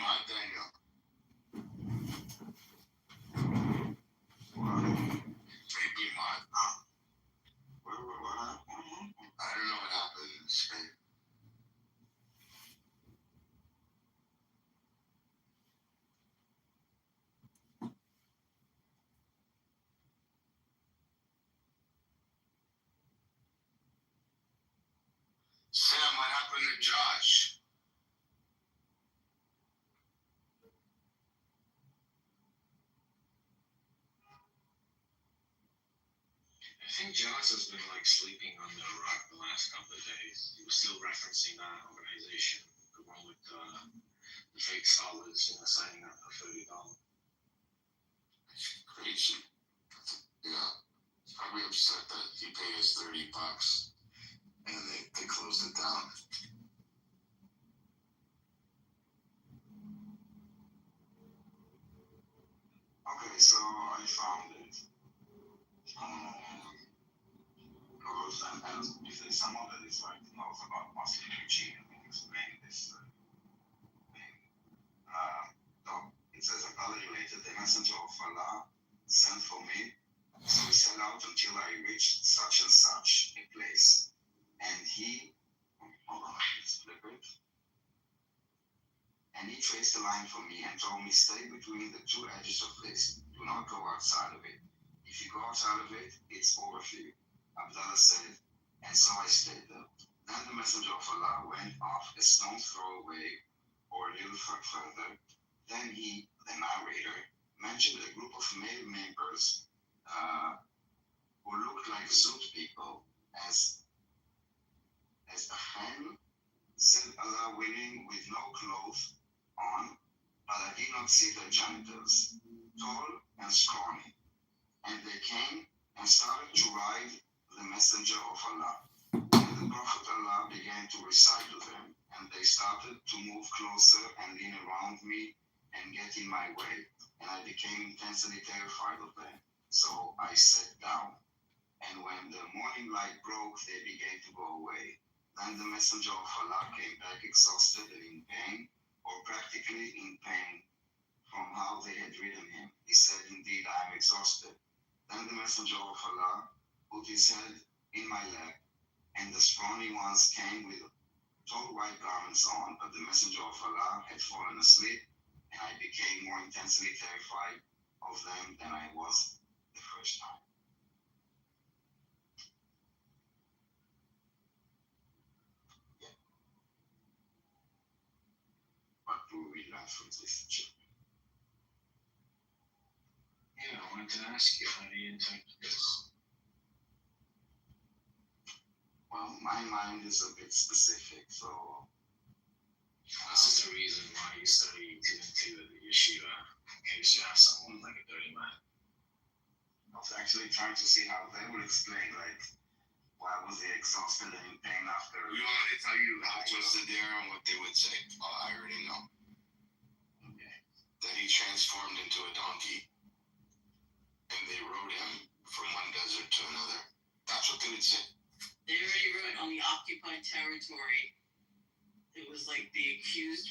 my Daniel. Maybe my. What? I don't know what happened in Spain. Sam, what happened to Josh? I think Josh has been like sleeping under a rock the last couple of days. He was still referencing that organization, the one with the fake solids, signing up for $30. It's crazy. Yeah. He's probably upset that he paid his $30 and they closed it down. Okay, so I found it. And if there's someone that is like knows about Muslim hygiene and can explain this thing. So it says, Allah related, the messenger of Allah sent for me. So we set out until I reached such and such a place. And he, hold on, let's flip it. And he traced the line for me and told me, stay between the two edges of this. Do not go outside of it. If you go outside of it, it's over for you. Abdullah said, and so I stayed there. Then the messenger of Allah went off a stone's throw away or a little further. Then he, the narrator, mentioned a group of male members who looked like Zoot people as a hen, said Allah willing, with no clothes on, but I did not see their genitals, tall and scrawny. And they came and started to ride the messenger of Allah. And the Prophet Allah began to recite to them, and they started to move closer and lean around me and get in my way, and I became intensely terrified of them. So I sat down, and when the morning light broke, they began to go away. Then the messenger of Allah came back exhausted and in pain, or practically in pain, from how they had ridden him. He said, indeed, I am exhausted. Then the messenger of Allah put his head in my lap, and the scrawny ones came with tall white garments on, but the messenger of Allah had fallen asleep, and I became more intensely terrified of them than I was the first time. Yeah. What do we learn from this chapter? Yeah, I wanted to ask you, how do you interpret this? Well, my mind is a bit specific, so this is the reason why you study into the yeshiva, in case you have someone like a dirty man. I was actually trying to see how they would explain, like, why was he exhausted and in pain after. You want me to tell you how twisted they are and what they would say? Oh, I already know. Okay. That he transformed into a donkey, and they rode him from one desert to another. That's what they would say. They already wrote on the occupied territory. It was like they accused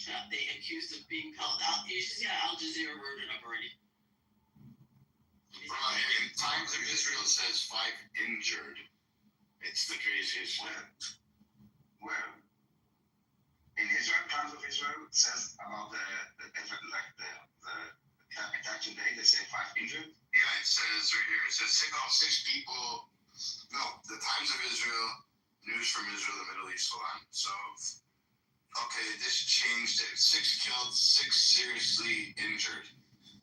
of being held out. Al Jazeera wrote it up already. In Times of Israel says 5 injured. It's the craziest one. Where? In Israel, Times of Israel says about the attack today, they say 5 injured. Yeah, it says right here. It says 6 people. No, the Times of Israel, news from Israel, the Middle East, hold on. So, okay, this changed it. 6 killed, 6 seriously injured.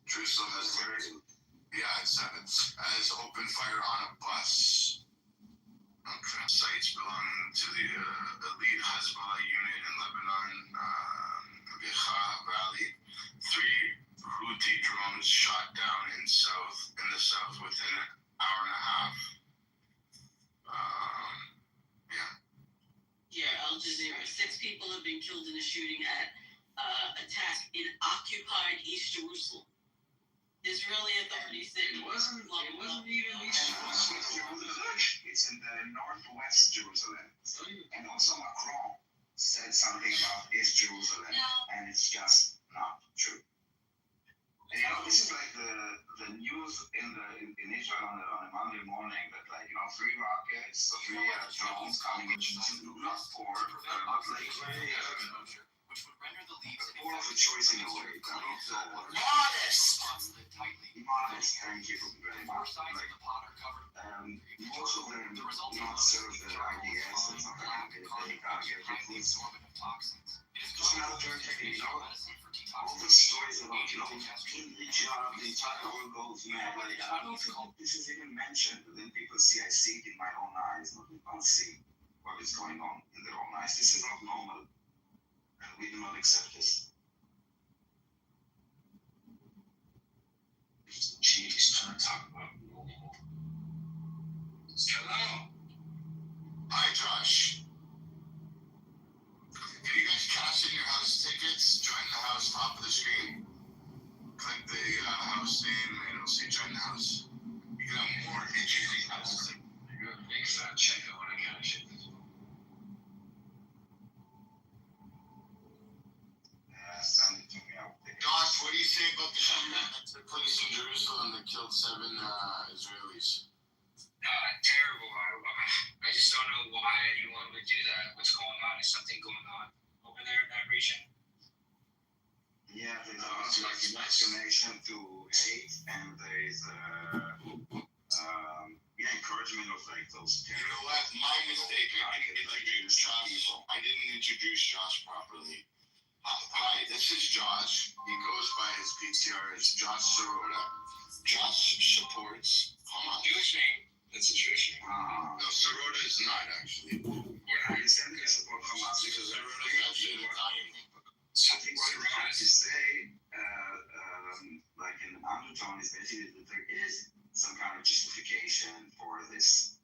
Jerusalem has 30. Yeah, it's 7. As open fire on a bus. Okay. Sites belonging to the elite Hezbollah unit in Lebanon, Becha Valley. 3 Houthi drones shot down in the south within an hour and a half. Yeah, Al Jazeera. 6 people have been killed in a shooting at attack in occupied East Jerusalem. Israeli authorities said it wasn't even East Jerusalem. It's in the northwest Jerusalem. And also Macron said something about East Jerusalem. No. And it's just not true. And this is like the news in Israel on a Monday morning that like 3 rockets, 3 drones coming not poor, but like very poor of a choice in a way. Modest. Thank you very much. Like, most of them not serve their ideas and something like they can't get food. Just another turn taking, all the stories about, in the job, the entire world goes mad. Like, I don't think this is even mentioned, but then people see, I see it in my own eyes, but we can't see what is going on in their own eyes. This is not normal, and we do not accept this. Jeez, trying to talk about normal. Hello. Hi, Josh. Can you guys cash in your house tickets? Join the house, top of the screen. Click the house name and it'll say join the house. You can have more interesting houses. You're a big fat check. I want to cash it. Send it to me. I'll take it. Josh, what do you say about the shooting that took place in Jerusalem that killed 7 Israelis? Terrible. I just don't know why anyone would do that. What's going on? Is something going on over there in that region? Yeah, there's a lot of like indoctrination to hate, and there's encouragement of like those. You know what? My mistake. I didn't introduce Josh properly. Hi, this is Josh. He goes by his PTR. It's Josh Sirota. Josh supports Hamas. Jewish name. That's a Jewish name. No, Sirota is not actually. Yeah, I understand they support Hamas because Sirota is actually an Italian name. I think what you're trying to say, like in the undertone, is basically that there is some kind of justification for this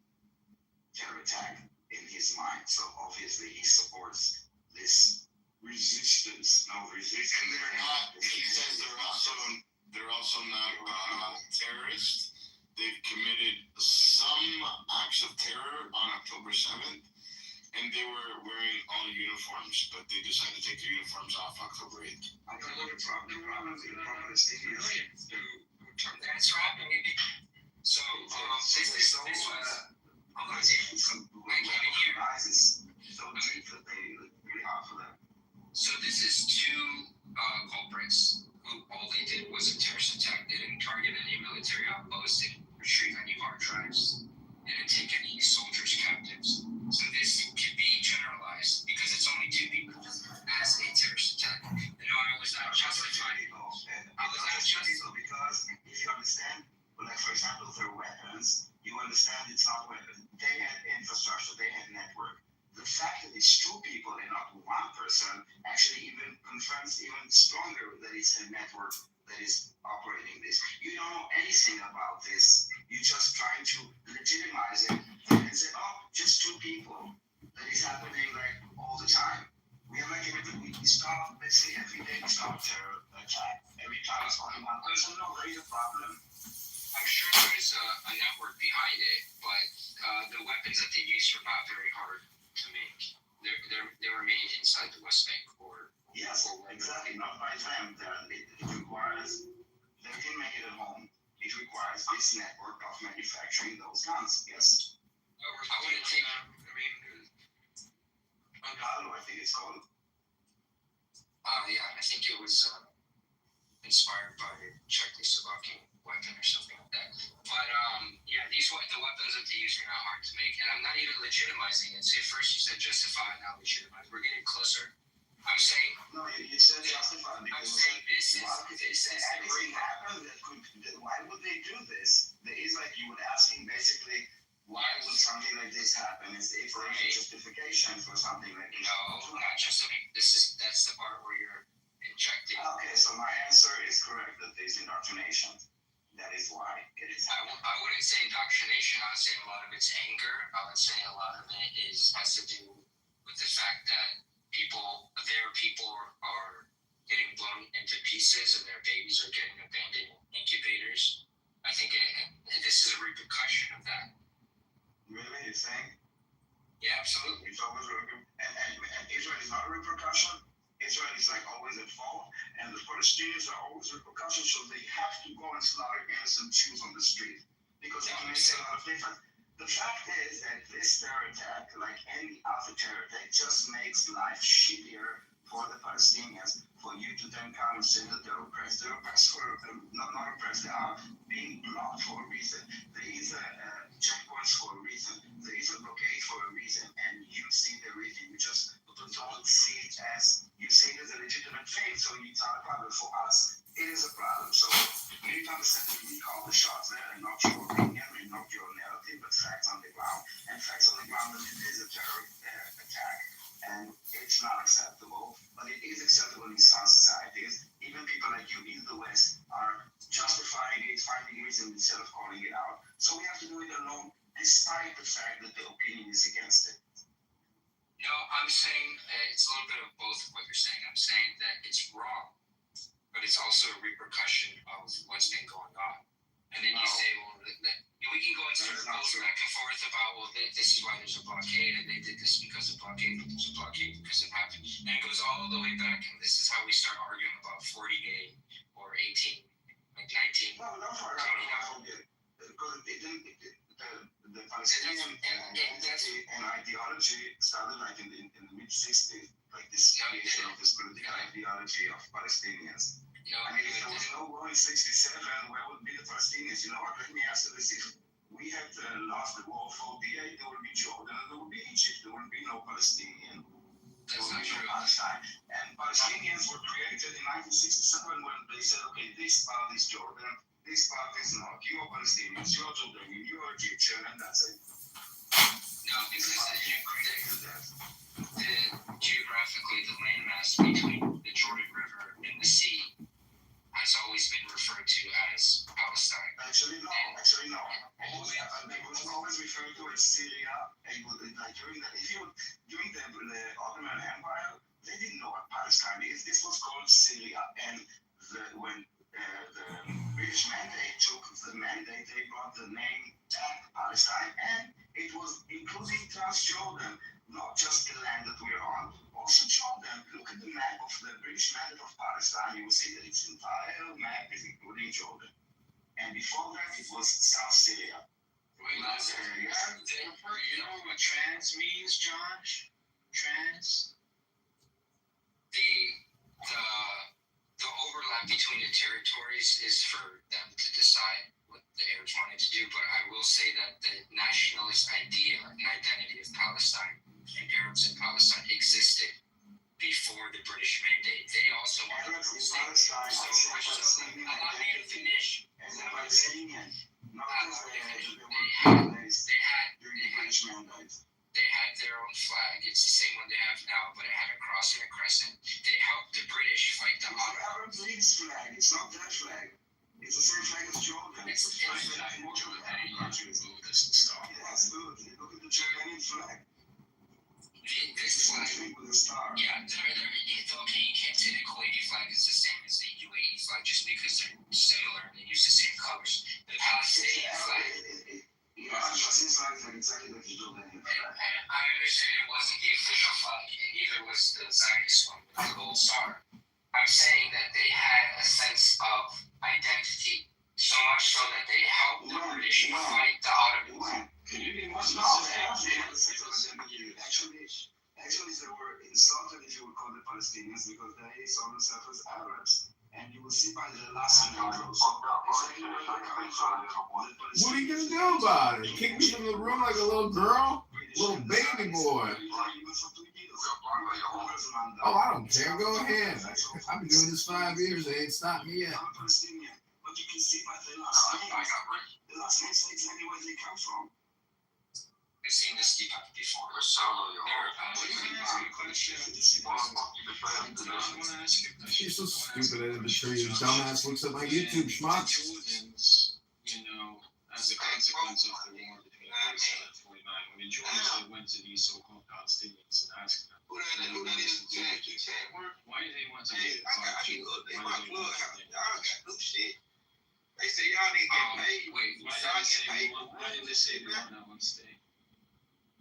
terror attack in his mind. So obviously he supports this resistance. No resistance. And they're not. He says they're also not terrorists. They've committed some acts of terror on October 7th, and they were wearing all uniforms, but they decided to take their uniforms off October 8th. I don't know the problem with the Palestinians. That's right, maybe. So, this was, I'm going to say, I came in here. So deep that they really hard for them. So this is 2 culprits who all they did was a terrorist attack. They didn't target any military outposts, they didn't retrieve any of our tribes, they didn't take any soldiers captives. So this can be generalized because it's only 2 people as a terrorist attack. You know, I was not justified. Because if you understand, well, like for example, their weapons, you understand it's not weapons. They had infrastructure, they had network. The fact that it's 2 people and not 1 person actually even confirms even stronger that it's a network that is operating this. You don't know anything about this. You're just trying to legitimize it and say, oh, just 2 people. That is happening like all the time. We have like we stop, let's say every day we stop terror attack. Every time it's only 1 person, no, there is a problem. I'm sure there's a network behind it, but the weapons that they use are not very hard to make. They were made inside the West Bank or yes, exactly. Not by them. It requires they can make it at home. It requires this network of manufacturing those guns. Yes. I wouldn't take. Palo, I think it's called. Yeah, I think it was inspired by a Czechoslovakian weapon or something like that. But yeah, the weapons that they use are not hard to make, and I'm not even legitimizing it. See, first you said justify, now legitimize. We're getting closer. I'm saying. No, you said justify. I'm saying this is anything happened that could. Why would they do this? There is like you were asking basically. Why would something like this happen? Is if there is a justification for something like this? No, not justification. That's the part where you're injecting. Okay, so my answer is correct that there's indoctrination. That is why it is happening. I wouldn't say indoctrination. I would say a lot of it's anger. I would say a lot of it has to do with the fact that their people are getting blown into pieces and their babies are getting abandoned in incubators. I think this is a repercussion of that. Really? You're saying? Yeah, absolutely. It's always and Israel is not a repercussion. Israel is like always at fault, and the Palestinians are always repercussions, so they have to go and slaughter innocent Jews on the street because it makes a lot of difference. The fact is that this terror attack, like any other terror attack, just makes life shittier for the Palestinians. For you to then come and say that they're oppressed. They're oppressed for, not oppressed, they are being blocked for a reason. There is a checkpoints for a reason. There is a blockade for a reason. And you see the reason. You just don't see it as, you see it as a legitimate thing, so it's not a problem. For us, it is a problem. So you need to understand that we call the shots there, and not your opinion, and not your narrative, but facts on the ground. And facts on the ground that it is a terror attack, and it's not acceptable, but it is acceptable in some societies. Even people like you in the West are justifying it, finding reason instead of calling it out. So we have to do it alone, despite the fact that the opinion is against it. No, I'm saying it's a little bit of both of what you're saying. I'm saying that it's wrong, but it's also a repercussion of what's been going on. And then you say, well, we can go in circles back and forth about, well, this is why there's a blockade, and they did this because of blockade, but there's a blockade because it happened. And it goes all the way back, and this is how we start arguing about 40-day or 18, like 19. No, don't forget. Because the Palestinian identity and ideology started like in the mid-60s, like this creation of this political ideology of Palestinians. I mean, if there was no war in 67, where would be the Palestinians? You know what? Let me ask you this. If we had lost the war of 48, there would be Jordan, and there would be Egypt. There would be no Palestinian. There would be no Palestine. And Palestinians were created in 1967 when they said, okay, this part is Jordan, this part is not. You are Palestinians, you are Jordanian, you are Egyptian, and that's it. No, because you created that. Geographically, the landmass between the Jordan River and the sea has always been referred to as Palestine. Actually, no. It was always referred to as Syria. And like during the Ottoman Empire, they didn't know what Palestine is. This was called Syria. And when the British mandate took the mandate, they brought the name back Palestine, and it was including Transjordan, not just the land that we're on. Also Jordan. Look at the map of the British mandate of Palestine. You will see that its entire map is including Jordan. And before that, it was South Syria. Wait, you know what trans means, Josh? Trans? The overlap between the territories is for them to decide what the Arabs wanted to do, but I will say that the nationalist idea and identity of Palestine and Arabs in Palestine existed before the British mandate. They also wanted to rule Palestine. Allow me to finish. And the Palestinian, not they had their own flag. It's the same one they have now, but it had a cross and a crescent. They helped the British fight the Ottoman. It's the Arab League's flag. It's not their flag. It's the same flag as Jordan. It's the flag that I moved this stuff. Yes, good. Look at the Jordanian flag. This flag. With a star. Yeah, okay, you can't say the Kuwaiti flag is the same as the UAE flag just because they're similar and they use the same colors. The Palestinian flag. Seems like exactly like the Jordanian flag. And I understand it wasn't the official flag, and neither was the Zionist one with the gold star. I'm saying that they had a sense of identity, so much so that they helped the British fight the Ottomans. Can you be more specific? Actually, they were insulted, if you would call the Palestinians, because they saw themselves as Arabs. And you will see by the last scenario. What are you gonna do about it? Kick me from the room like a little girl? Little baby boy. Oh, I don't care. Go ahead. I've been doing this 5 years. They ain't stopped me yet. But you can see by the last name say exactly where they come from. We've seen this debate before. You're so stupid at it, sure your dumbass looks at my YouTube schmuck. Jordans, as a consequence of the war between 47 and 49, when the Jordans went to these so-called Palestinians and asked them, why do they want to do it? They say y'all need to get paid. Why did they say we want that one stay?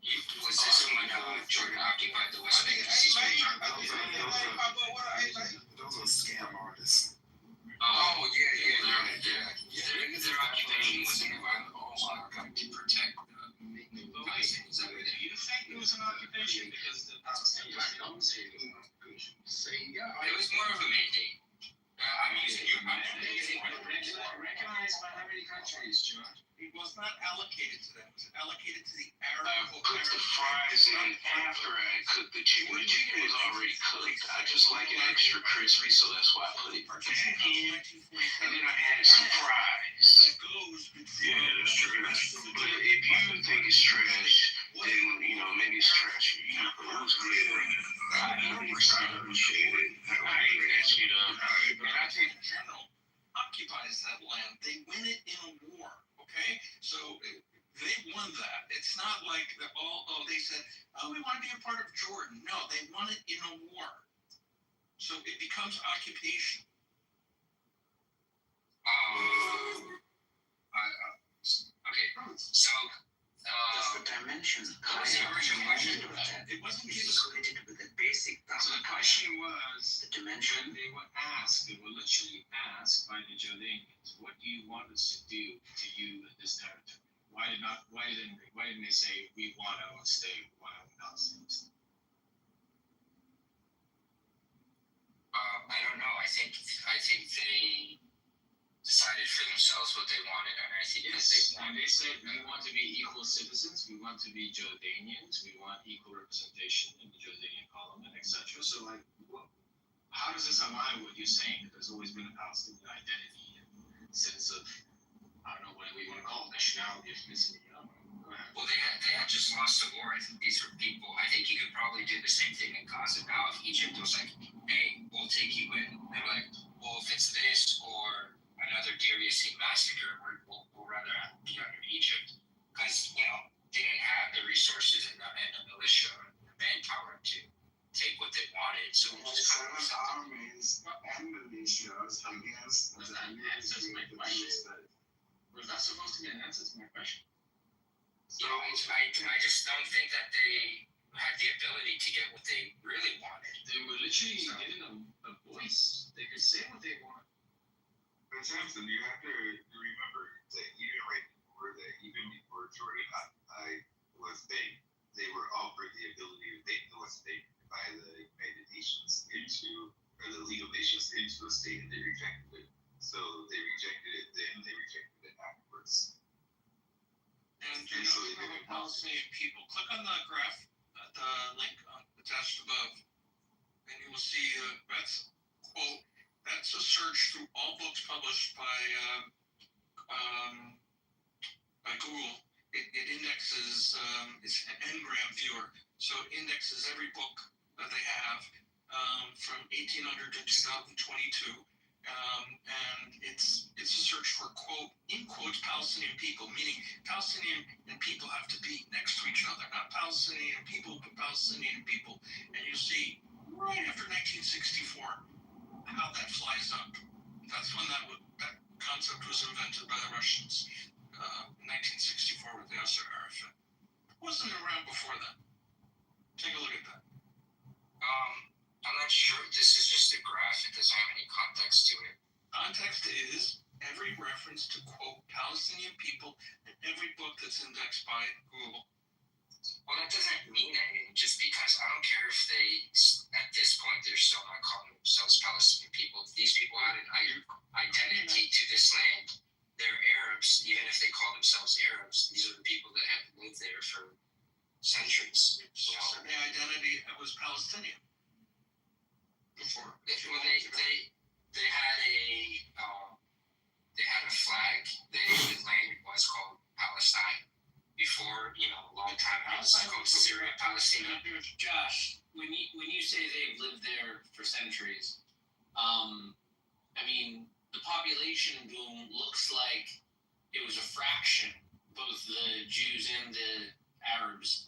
Was this when Jordan occupied the West Bank? Those are scam artists. Oh, yeah. Their occupation was in to protect Palestinians over there. Do you think it was an occupation because the Palestinians don't say it was an occupation? It was more of a mandate. I'm using your Recognized by how many countries, John? It was not allocated to them. It was allocated to the Arab. Put the fries in after I cooked the chicken. The chicken was already cooked. I just like it extra crispy, so that's why I put it in. And then I added some fries. That goes Yeah, that's trash. But if you think it's trash, then, maybe it's trash for you. But it was good. I appreciate it. I asked you to. But I think in general occupies that land. They win it in a war. Okay, so they won that. It's not like they said, we want to be a part of Jordan. No, they won it in a war. So it becomes occupation. Okay, so That's the dimension. what was the original question? It wasn't It's given. related with the basic So the question was, the dimension. when they were asked, they were literally asked by the Jordanians, what do you want us to do to you in this territory? Why didn't they say we want our state, we want our Palestinian state? I don't know. I think they decided for themselves what they wanted, and I think Yes, that and they said we want to be equal citizens, we want to be Jordanians, we want equal representation in the Jordanian parliament, etc. So, how does this align with what you're saying? That there's always been a Palestinian identity and sense of, I don't know, whatever you want to call it, nationality, ethnicity. Go ahead. Well, they had just lost the war. I think these were people. I think you could probably do the same thing in Gaza now. If Egypt was like, "Hey, we'll take you in," they're like, "Well, if it's this or another Deir Yassin massacre, we'll rather be under Egypt," because they didn't have the resources and the militia and the manpower to take what they wanted. So it was kind of armies and militias against Was that an answer to my question? Was that supposed to be an answer to my question? I just don't think that they had the ability to get what they really wanted. They were literally given a voice. They could say what they want. But Samson, you have to remember that even before Jordan they were offered the ability to take North State by the United Nations or the League of Nations into a state, and they rejected it. So they rejected it then, they rejected it afterwards. And the Palestinian people. Click on the graph at the link attached above, and you will see that's quote. That's a search through all books published by Google. It indexes. It's an Ngram viewer, so it indexes every book that they have from 1800 to 2022. And it's a search for quote in quotes Palestinian people, meaning Palestinian and people have to be next to each other, not Palestinian people, but Palestinian people. And you see right after 1964 how that flies up. That's when that concept was invented by the Russians in 1964 with Yasser Arafat. It wasn't around before then. Take a look at that. I'm not sure if this is just a graph. It doesn't have any context to it. Context is every reference to quote Palestinian people in every book that's indexed by Google. Well, that doesn't mean anything. Just because I don't care if they, at this point, they're still not calling themselves Palestinian people. These people had an identity to this land. They're Arabs, even if they call themselves Arabs. These are the people that have lived there for centuries. So the identity was Palestinian before. Well, they had a flag. The land was called Palestine. Before, a long time ago, it was called Syria, Palestine. Josh, when you say they've lived there for centuries, the population boom looks like it was a fraction, both the Jews and the Arabs,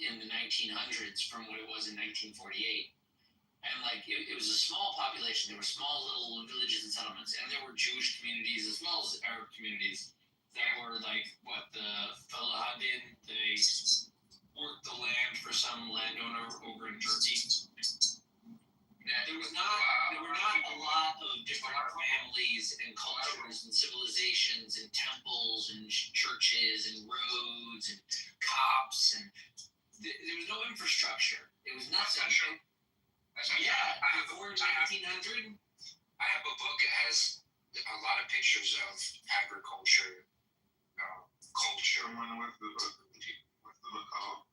in the 1900s from what it was in 1948. And it was a small population. There were small little villages and settlements, and there were Jewish communities as well as Arab communities that were the Falahadin. They worked the land for some landowner over in Turkey. Yeah, there was civilizations and temples and churches and roads and cops and there was no infrastructure. It was nothing. That's not true. That's not true. Yeah, before 1900. I have a book that has a lot of pictures of agriculture, culture. What's the book called?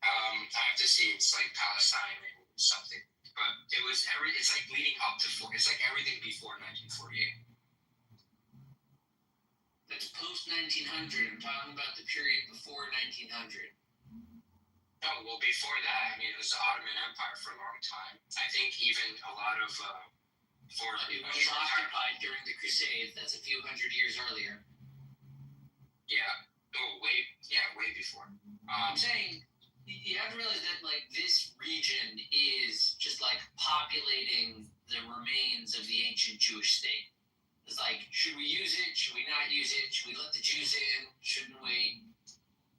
I have to see. It's like Palestine and something, but it's like leading up to it's like everything before 1948. That's post 1900. I'm talking about the period before 1900. No, well, before that, I mean, it was the Ottoman Empire for a long time. I think even a lot of It was occupied during the Crusades. That's a few hundred years earlier. Yeah. Oh, way before. I'm saying you have to realize that like this region is just like populating the remains of the ancient Jewish state. It's like, should we use it? Should we not use it? Should we let the Jews in? Shouldn't we?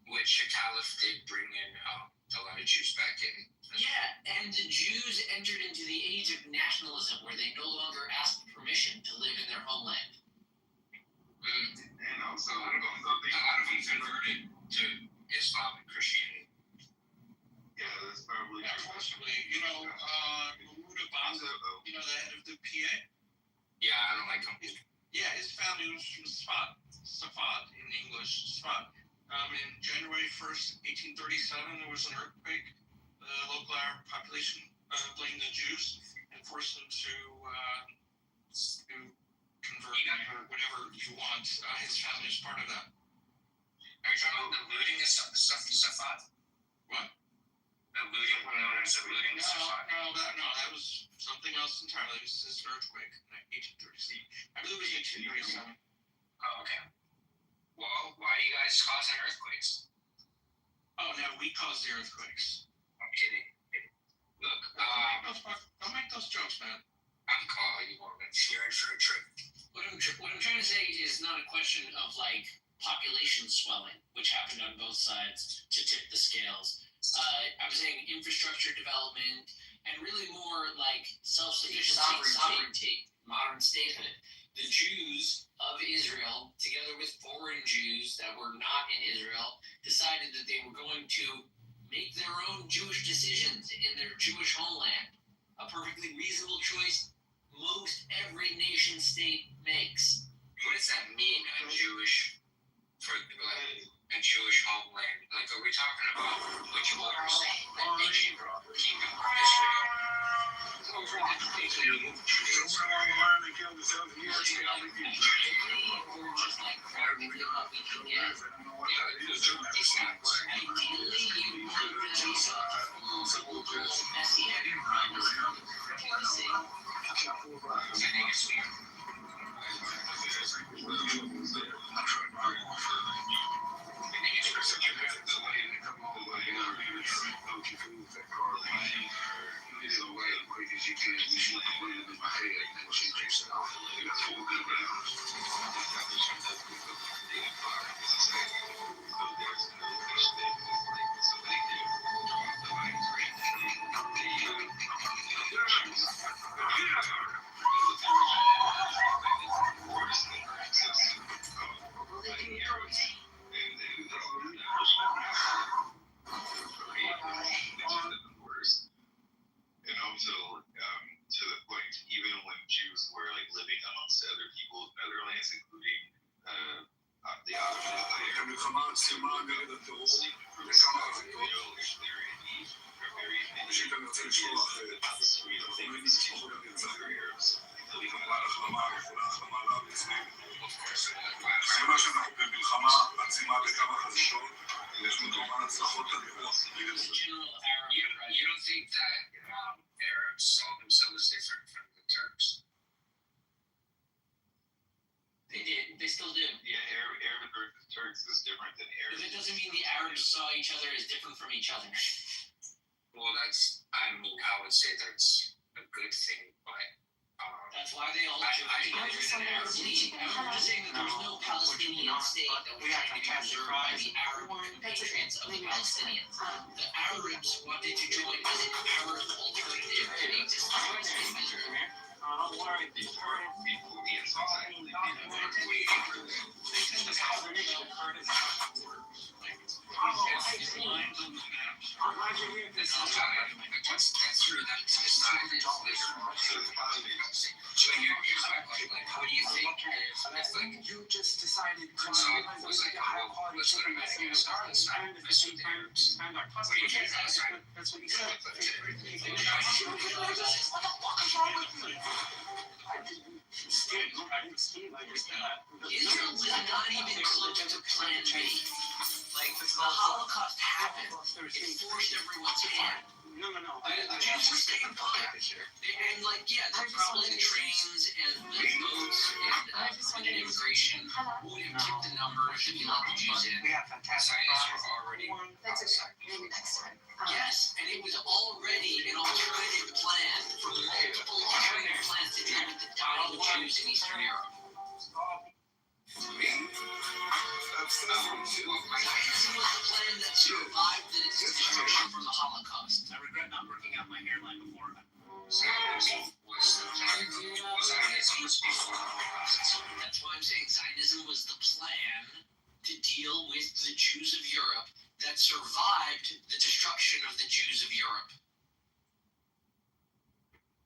Which the Caliph did bring in a lot of Jews back in. Yeah, and the Jews entered into the age of nationalism where they no longer asked permission to live in their homeland. And also, A lot of them converted to Islam and Christianity. yeah, that's probably Yeah, forcibly, Mahmoud Abbas, the head of the PA. Yeah, I don't like them. Yeah, his family was from Safad in English, Safad. In January 1st, 1837, there was an earthquake. The local Arab population blamed the Jews and forced them to convert or whatever you want. His family is part of that. Are you talking about the looting of Safad? What? The looting, looting of Safad? No, that was something else entirely. It was an earthquake in 1837. I believe it was 1837. Oh, okay. Well, why are you guys causing earthquakes? Oh, no, we caused the earthquakes. I'm kidding. Look, Don't make those jokes, man. I'm calling you Morgan. You're in for a trip. What I'm trying to say is not a question of like population swelling, which happened on both sides to tip the scales. I was saying infrastructure development and really more like self-sufficiency, sovereignty, modern statehood. The Jews of Israel, together with foreign Jews that were not in Israel, decided that they were going to make their own Jewish decisions in their Jewish homeland. A perfectly reasonable choice most every nation state makes. What does that mean, a Jewish homeland? Like, are we talking about which borders? The ancient kingdom of Israel? Over the Judeans? Or just like practically what we can get. Ideally, you want the full Messianic diplomacy. I think it's weird. And also, to the point, even when Jews were like living amongst other people in other lands, including the Ottoman Empire, General Arab You don't think that Arabs saw themselves different from the Turks? They did. They still do. yeah, Arabic versus Turks is different than But Arab. that doesn't mean the Arabs saw each other as different from each other. Well, I would say that's a good thing, but That's why they all joined together in an Arab League. I'm just saying that there's no Palestinian state that was trying to be preserved by the Arab compatriots of the Palestinians. The Arabs wanted to join as an Arab alternative to the existing state of Israel. Don't worry, these current people the inside. They tend to have lines on the map. that's true. That's decided later on. So here's my question: like, what do you think if like You just decided to was like, well, let's go to Madagascar, let's not mess with the Arabs. What do you think that's right? That's what he said. What the fuck is wrong with you? I didn't scheme. I just Israel was not even close to Plan B. Like, the Holocaust happened. It forced everyone's hand. No. The Jews were staying put. And, like, yeah, probably the trains and the boats and immigration would have kept the numbers if you let the Jews in. We have fantastic Scientists were already That's outside. Yes, and it was already an alternative plan for multiple alternative plans to deal with the dying Jews in Eastern Europe. Zionism was the plan that survived the destruction from the Holocaust. I regret not working out my hairline before. Zionism was the plan. Zionism was before the Holocaust. That's why I'm saying Zionism was the plan to deal with the Jews of Europe that survived the destruction of the Jews of Europe.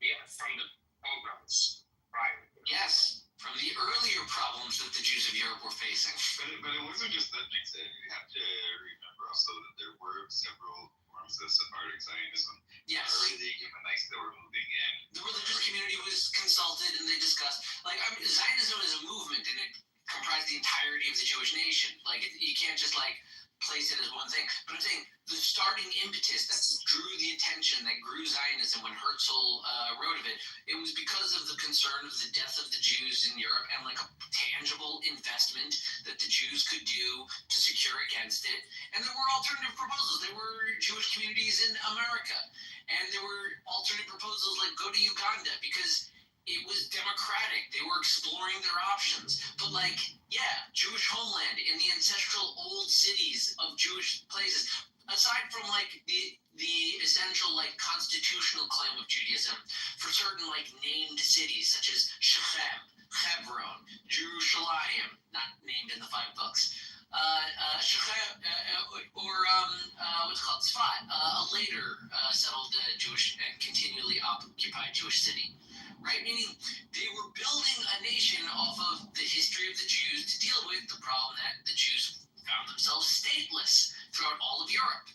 Yeah, from the pogroms prior. Yes, from the earlier problems that the Jews of Europe were facing. But it wasn't just that thing said. You have to remember also that there were several forms of Sephardic Zionism. Yes. Already the Yemenites that were moving in. The religious community was consulted and they discussed, like, I mean, Zionism is a movement and it comprised the entirety of the Jewish nation. Like, you can't just, like, place it as one thing. But I'm saying the starting impetus that drew the attention, that grew Zionism when Herzl wrote of it, it was because of the concern of the death of the Jews in Europe and like a tangible investment that the Jews could do to secure against it. And there were alternative proposals. There were Jewish communities in America. And there were alternative proposals like go to Uganda because it was democratic. They were exploring their options. But like, yeah, Jewish homeland in the ancestral old cities of Jewish places, aside from like the essential like constitutional claim of Judaism for certain like named cities such as Shechem, Hebron, Jerusalem, not named in the 5 books, Shechem, or what's it called, Tzfat, a later settled Jewish and continually occupied Jewish city. Right? Meaning they were building a nation off of the history of the Jews to deal with the problem that the Jews found themselves stateless throughout all of Europe.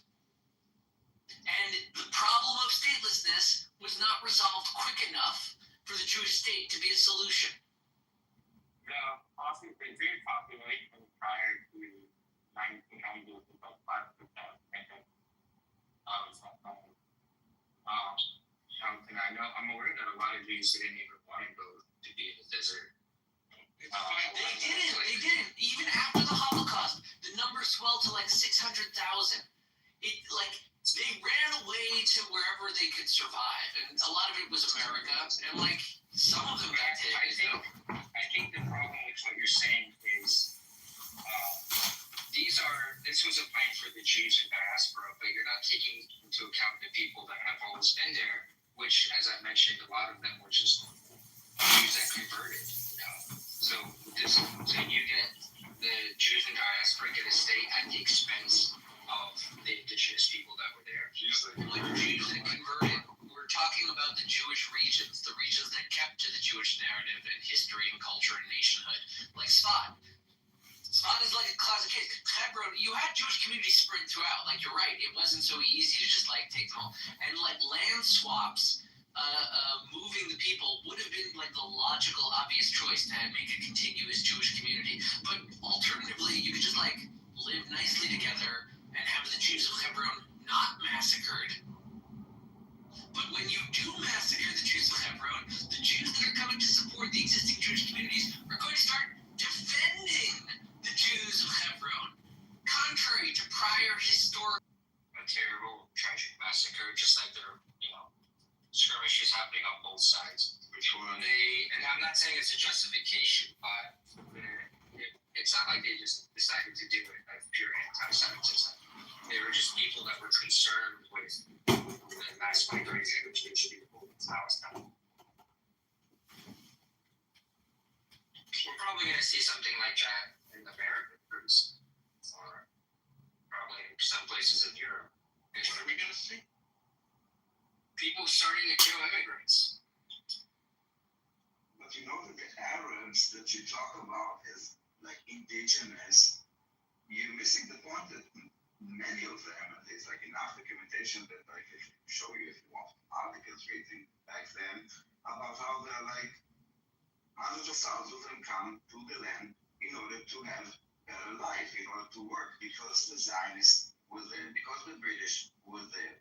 And the problem of statelessness was not resolved quick enough for the Jewish state to be a solution. Often they did population prior to 1990 was about 5%. And I know I'm aware that a lot of Jews didn't even want to go to be in the desert. They didn't. Even after the Holocaust, the numbers swelled to like 600,000. It like they ran away to wherever they could survive, and a lot of it was America, and like some of them got taken. I think the problem with what you're saying is this was a plan for the Jews in diaspora, but you're not taking into account the people that have always been there, which, as I mentioned, a lot of them were just Jews that converted. So you get the Jews in diaspora get a stay at the expense of the indigenous people that were there. Like Jews that converted, we're talking about the Jewish regions, the regions that kept to the Jewish narrative and history and culture and nationhood, like Tzfat. Tzfat is like a classic case. Hebron, you had Jewish communities spread throughout. Like, you're right, it wasn't so easy to just like take them all. And like land swaps, moving the people would have been like the logical, obvious choice to make a continuous Jewish community. But alternatively, you could just like live nicely together and have the Jews of Hebron not massacred. But when you do massacre the Jews of Hebron, the Jews that are coming to support the existing Jewish communities are going to start defending the Jews of Hebron, contrary to prior historic. A terrible, tragic massacre, just like there are, skirmishes happening on both sides. Which one? And I'm not saying it's a justification, but it's not like they just decided to do it out of pure anti-Semitism. They were just people that were concerned with the mass migration of Jewish people to Palestine. We're probably going to see something like that in America pretty soon, or probably in some places in Europe. What are we going to see? People starting to kill immigrants. But you know that the Arabs that you talk about as like indigenous, you're missing the point that many of them, at least like in documentation that I can show you if you want articles written back then, about how they're like hundreds of thousands of them come to the land in order to have better life, in order to work, because the Zionists were there, because the British were there.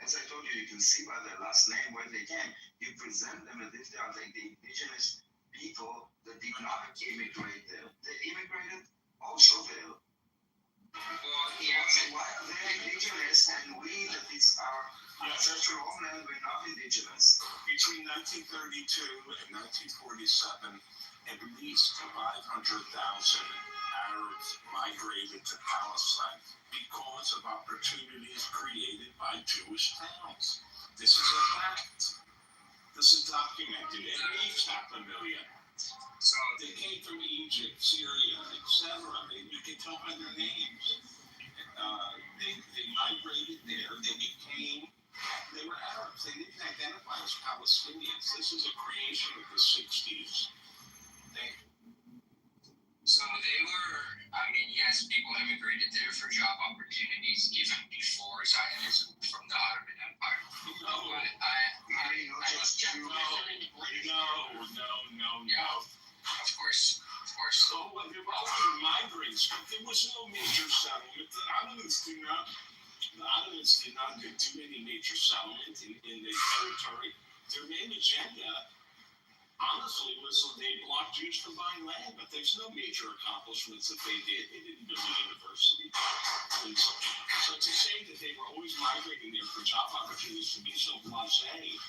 As I told you, you can see by their last name where they came. You present them as if they are like the indigenous people that did not immigrate there. They immigrated also there. Well, yeah, So why are they indigenous and we, that is our ancestral homeland, we're not indigenous? Between 1932 and 1947, at least 500,000 Arabs migrated to Palestine because of opportunities created by Jewish towns. This is a fact. This is documented. At least 500,000. so They came from Egypt, Syria, etc. You can tell by their names. They migrated there. They were Arabs. They didn't identify as Palestinians. This is a creation of the 60s. So they were, I mean, yes, people immigrated there for job opportunities even before Zionism from the Ottoman Empire. No, But no. of course. So when there were migrants, there was no major settlement. The Ottomans did not do any major settlement in the territory. Their main agenda, honestly, was that they blocked Jews from buying land, but there's no major accomplishments that they did. They didn't build a university. And so to say that they were always migrating there for job opportunities to be so blasé,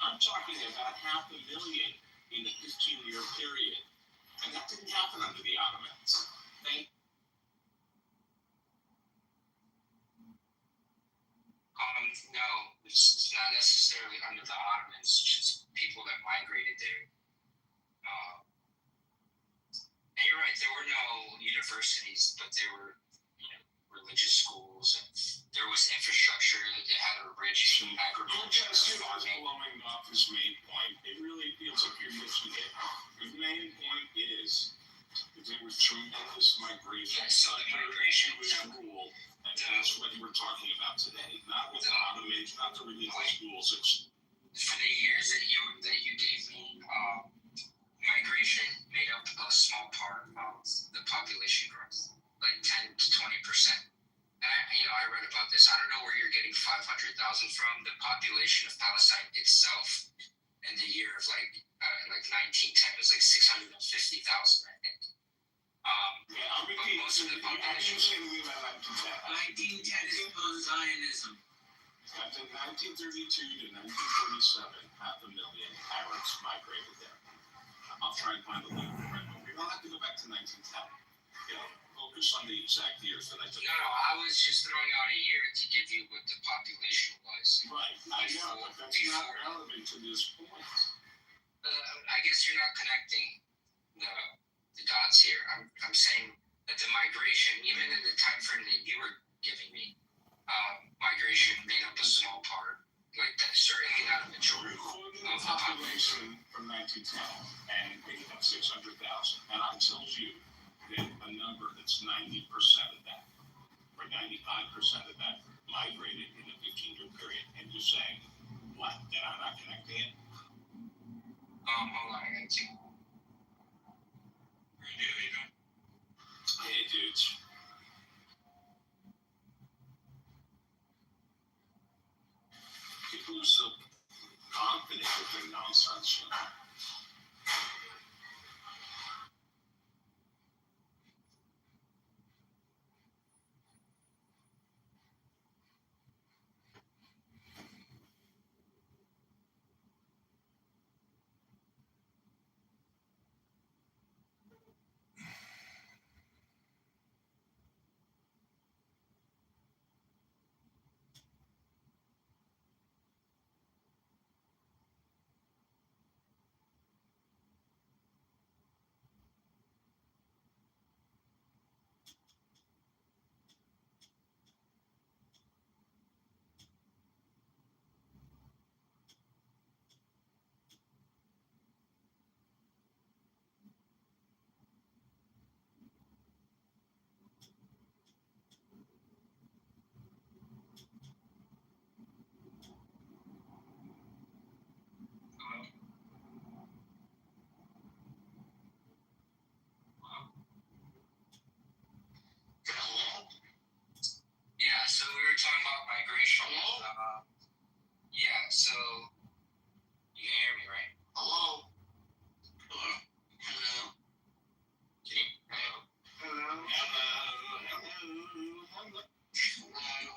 I'm talking about 500,000 in a 15-year period. And that didn't happen under the Ottomans. No, it's not necessarily under the Ottomans, just people that migrated there. And you're right, there were no universities, but there were, religious schools, and there was infrastructure. They had a rich agriculture. Blowing off his main point. It really feels like you're missing it. His main point is that there was tremendous migration. Yes, so the migration was rule. And that's what we're talking about today. Not with the Ottomans, not the religious schools. It's for the years that you gave me, migration made up a small part of the population growth, like 10 to 20%. And I read about this. I don't know where you're getting 500,000 from. The population of Palestine itself, in the year of like 1910, was like 650,000, I think. I'm But most of the population. 1910 is post-Zionism. From 1932 to 1947, 500,000 Arabs migrated there. I'll try and find a link for it. We don't have to go back to 1910. Focus on the exact years that I took. No, I was just throwing out a year to give you what the population was. Right. I know, but that's not relevant to this point. I guess you're not connecting the dots here. I'm saying that the migration, even in the time frame that you were giving me, migration made up a small part. Like that's certainly not a majority of the population from 1910 and made up 600,000. And I told you that a number that's 90% of that, or 95% of that, migrated in a 15-year period. And you're saying, what? That I'm not connecting it? Hold on, I got two. Hey, dudes. People are so confident with their nonsense.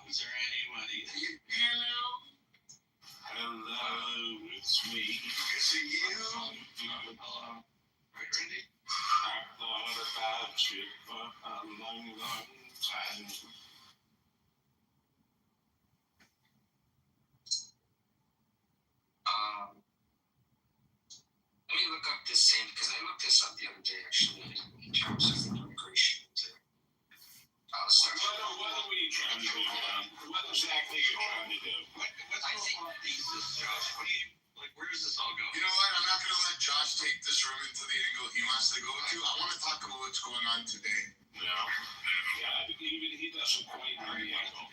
Is there anybody? Hello. Hello, it's me. Is it you? Hello. Right, Randy? I thought about you for a long, long time. Let me look up this same, because I looked this up the other day actually in terms of immigration. What are we trying to do? What exactly are you trying to do? What's going on thesis, Josh? What do you, like, where does this all go? You know what? I'm not gonna let Josh take this room into the angle he wants to go to. I want to talk about what's going on today. No. Yeah, even he doesn't quite know the angle.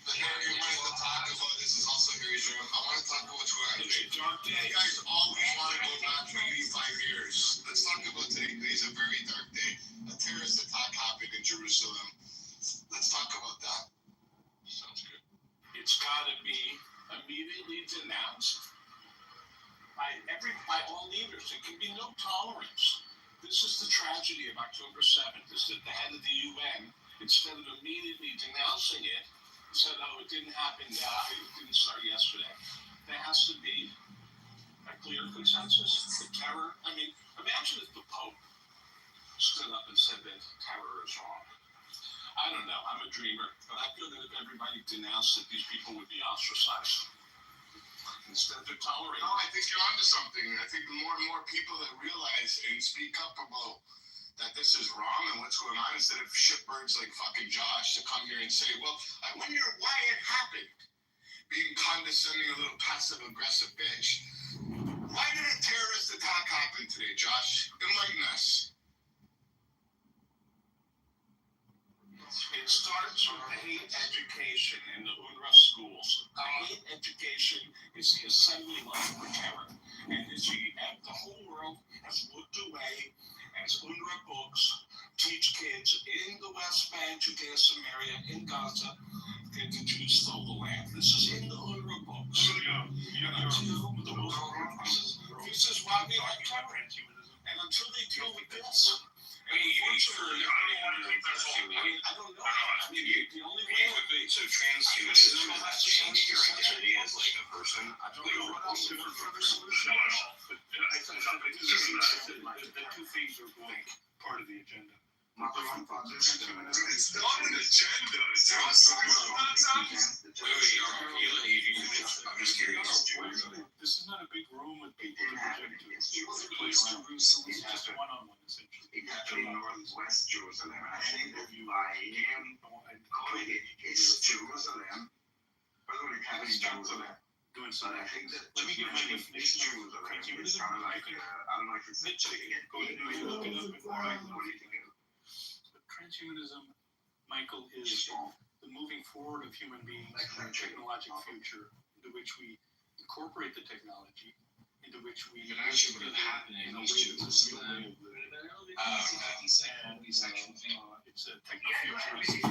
But Harry wanted to talk about this is also Harry's room. I want to talk about what's going on It's today. a dark day. You guys always want to go back to 85 years. Let's talk about today. Today's a very dark day. A terrorist attack happened in Jerusalem. Let's talk about that. Sounds good. It's got to be immediately denounced by all leaders. There can be no tolerance. This is the tragedy of October 7th, is that the head of the UN, instead of immediately denouncing it, said, oh, it didn't happen, it didn't start yesterday. There has to be a clear consensus. The terror, I mean, imagine if the Pope stood up and said that terror is wrong. I don't know, I'm a dreamer, but I feel that if everybody denounced it, these people would be ostracized. Instead they're tolerated. No, I think you're onto something. I think the more and more people that realize and speak up about that this is wrong and what's going on, instead of shitbirds like fucking Josh to come here and say, well, I wonder why it happened. Being condescending, a little passive aggressive bitch. Why did a terrorist attack happen today, Josh? Enlighten us. It starts with the hate education in the UNRWA schools. Hate education is the assembly line for terror. And the whole world has looked away as UNRWA books teach kids in the West Bank, Judea, Samaria, in Gaza, that the Jews stole the land. This is in the UNRWA books. This is why we like terror. And until they deal with this, I don't know. I mean, the only way. So transhumanism has to change your identity as like a person. I don't know what else is for the solution. But I think the two things are both part of the agenda. It's not an agenda. It's not something. I'm just curious. This is not a big room with people to project to. It's just one-on-one, essentially. It happened in northwest Jerusalem. And I think that by him calling it's Jerusalem, by the way, it happened in Jerusalem. Doing But something. I think that Let me give my it's definition of Jerusalem. It's transhumanism. kind of like, I don't know if it's a chicken. Go ahead and look it up before I What do you think? Transhumanism, Michael, is Just wrong. the moving forward of human beings in a technological future into which we incorporate the technology, into which we It actually would have happened in East Jerusalem. It's a techno-futurist.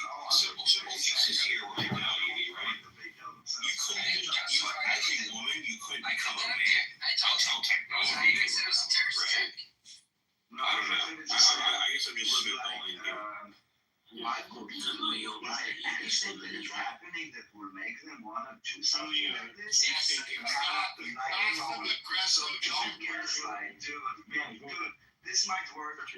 Thesis here right now, right? You couldn't justify as a woman, you couldn't become a man. I told you. You said it was a terrorist attack. I don't know. I guess I'd be a little bit wrong in here. Why could anything that is happening that will make them want to do something like this? Yes, Passive aggressive Don't gaslight, dude. This might work on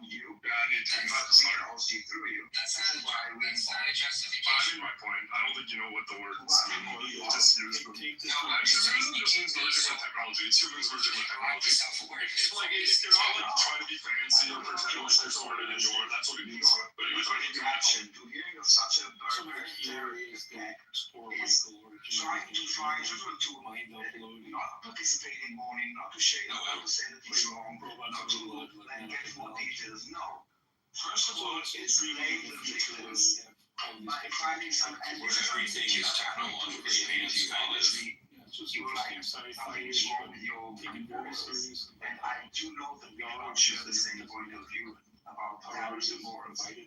you. I'll see through you. That's not a justification. I made my point. I don't think you know what the word just used. No, I'm just saying you can't be so Technology. It's humans merging with technology. self-aware. It's like if you're not like trying to be fancy or pretend like you're smarter than you are, that's what it means. But if you're trying to be Reaction to hearing of such a some of the barbaric key areas that explore Michael or trying to mind uploading. not participate in mourning, not to share, not to say that he's wrong, not to then get more details. No. First of all, it's related to victims by finding some Everything is technologically advanced nowadays. you like something is wrong with your morals. And I do know that we don't share the same point of view about morals and morals. But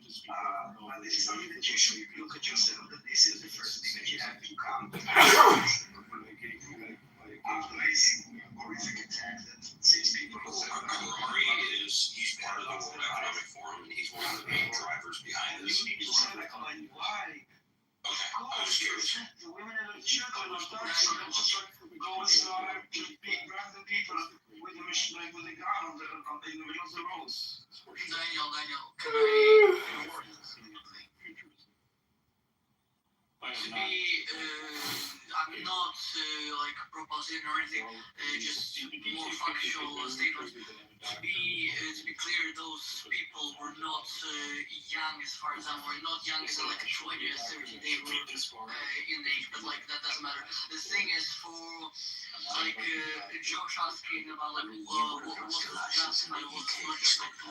this is something that you should look at yourself, that this is the first thing that you have to come to. Horrific attack that 6 people. Harari is just go inside, just grab the people with the mission, like with the gun in the middle of the roads. Daniel, can I to be, I'm not like proposing or anything, just more factual statements. To be clear, those people were not young, as far as I'm aware, not young as like 20 or 30. They were in age, but like that doesn't matter. The thing is, for like Josh asking about like what was just and what was just like the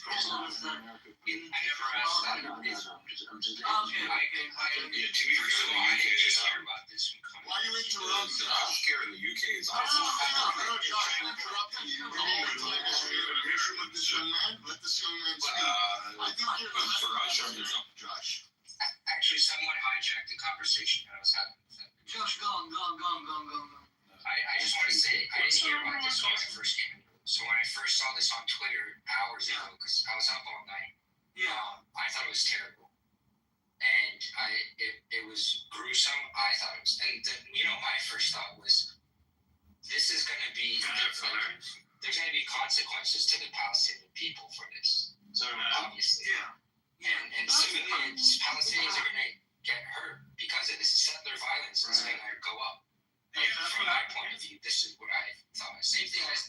problem is that in Yeah, 2 years ago, I didn't just hear about this. Why are you interrupting? Healthcare in the UK is awesome. Let this young man speak. I think you're Josh. Actually, someone hijacked the conversation that I was having with them. Josh, go on. I just want to say, I didn't hear about this when I first came in. So when I first saw this on Twitter hours ago, because I was up all night, I thought it was terrible. And it was gruesome. I thought it was, my first thought was, this is going to be, there's going to be consequences to the Palestinian people for this. So obviously. And civilians, Palestinians are going to get hurt because of this. Settler violence is going to go up. And from my point of view, this is what I thought. Same thing as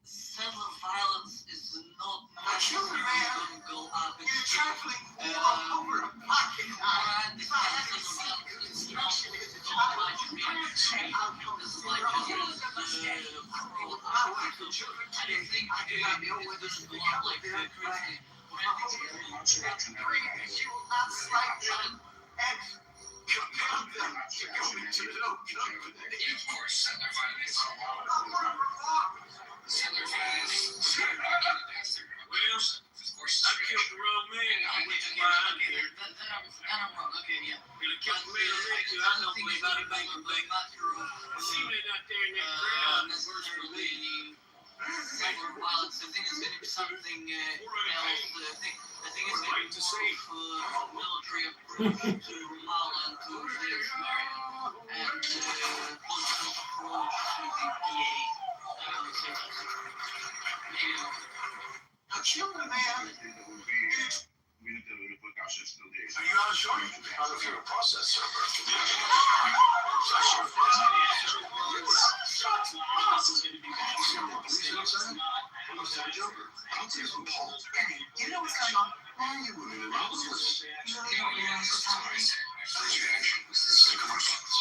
settler violence is not necessarily going to go up. It's traveling all over a pocket. It's not much reaction. This is like I didn't think this is going to like crazy. of course, settler violence. Settler violence. Of course, I killed the wrong man. I went to my I'm wrong. Okay, yeah. Gonna kill the man next to you. I know more about it, baby. I seen it out there in that crowd. Necessarily settler violence. I think it's going to be something else. I think it's going to be more of a military approach to Ramallah and to this area, and political approach to the PA. I killed the man. Are you not sure? Not if you're a process server. You know what's going on? Now you were in the office. You don't realize what's happening.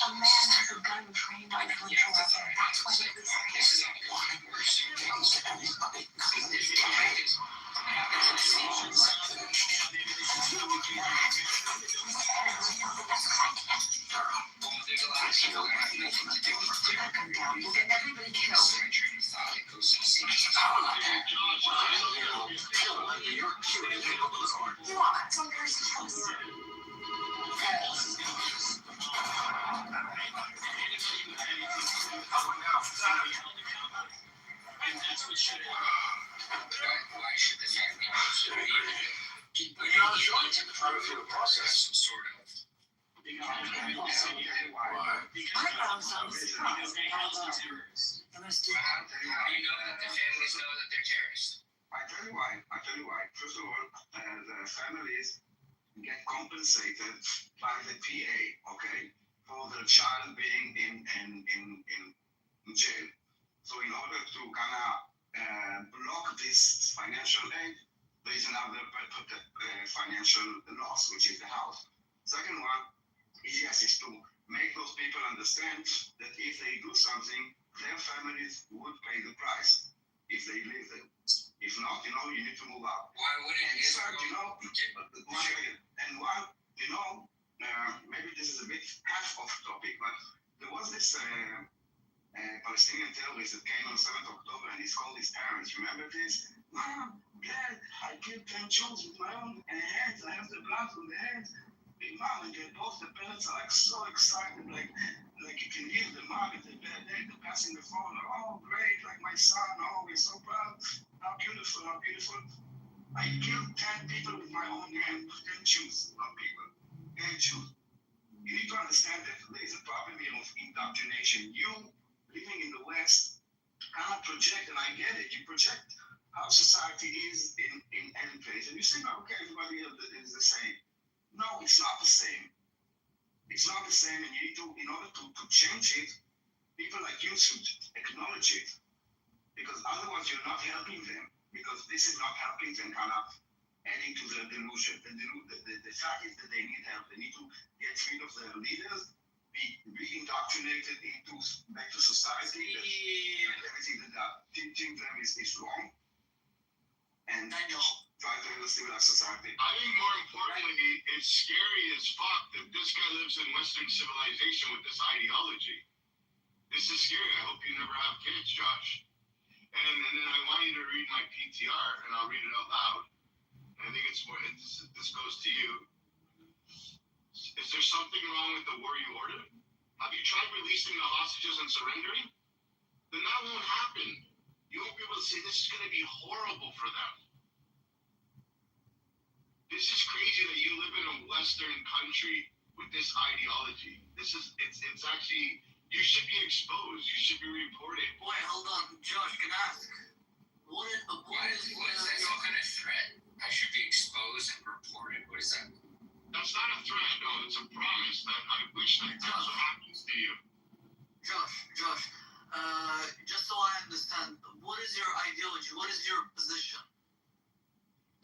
A man has a gun trained on intellectual weapon. That's why he was everybody killed. You want some person's why should this happen? You're not sure. Trying to do the process. Some sort of. background sounds surprised. How do you know that the families know that they're terrorists? I tell you why. First of all, the families get compensated by the PA, okay, for the child being in jail. So in order to kind of block this financial aid, there is another financial loss, which is the house. Second one is to make those people understand that if they do something, their families would pay the price if they live there. If not, you need to move out. Why wouldn't And Israel? Maybe this is a bit half off topic, but there was this Palestinian terrorist that came on 7th October and he called his parents. Remember this? Mom, Dad, I killed 10 Jews with my own hands. I have the blood on the hands. Mom, and both the parents are like so excited, like you can hear the mom and the dad, they're passing the phone. Oh, great, like my son. Oh, we're so proud. How beautiful, how beautiful. I killed 10 people with my own hand, 10 Jews, not people. and Jews. You need to understand that there is a problem here of indoctrination. You living in the West cannot project, and I get it. You project how society is in any place, and you say, no, okay, everybody is the same. No, it's not the same. It's not the same, and you need to, in order to change it, people like you should acknowledge it, because otherwise you're not helping them, because this is not helping them, kind of adding to their delusion. The fact is that they need help. They need to get rid of their leaders, be re-indoctrinated back to society. That everything that they're teaching them is wrong, and try to understand our society. I think more importantly, it's scary as fuck that this guy lives in Western civilization with this ideology. This is scary. I hope you never have kids, Josh. And then I want you to read my PTR, and I'll read it out loud. And I think this goes to you. Is there something wrong with the war you ordered? Have you tried releasing the hostages and surrendering? Then that won't happen. You won't be able to say this is going to be horrible for them. This is crazy that you live in a Western country with this ideology. It's actually, you should be exposed. You should be reported. Wait, hold on. Josh, can I ask? What is that some kind of threat? I should be exposed and reported. What is that? That's not a threat, no. It's a promise that I wish that's what happens to you. Josh, just so I understand, what is your ideology? What is your position?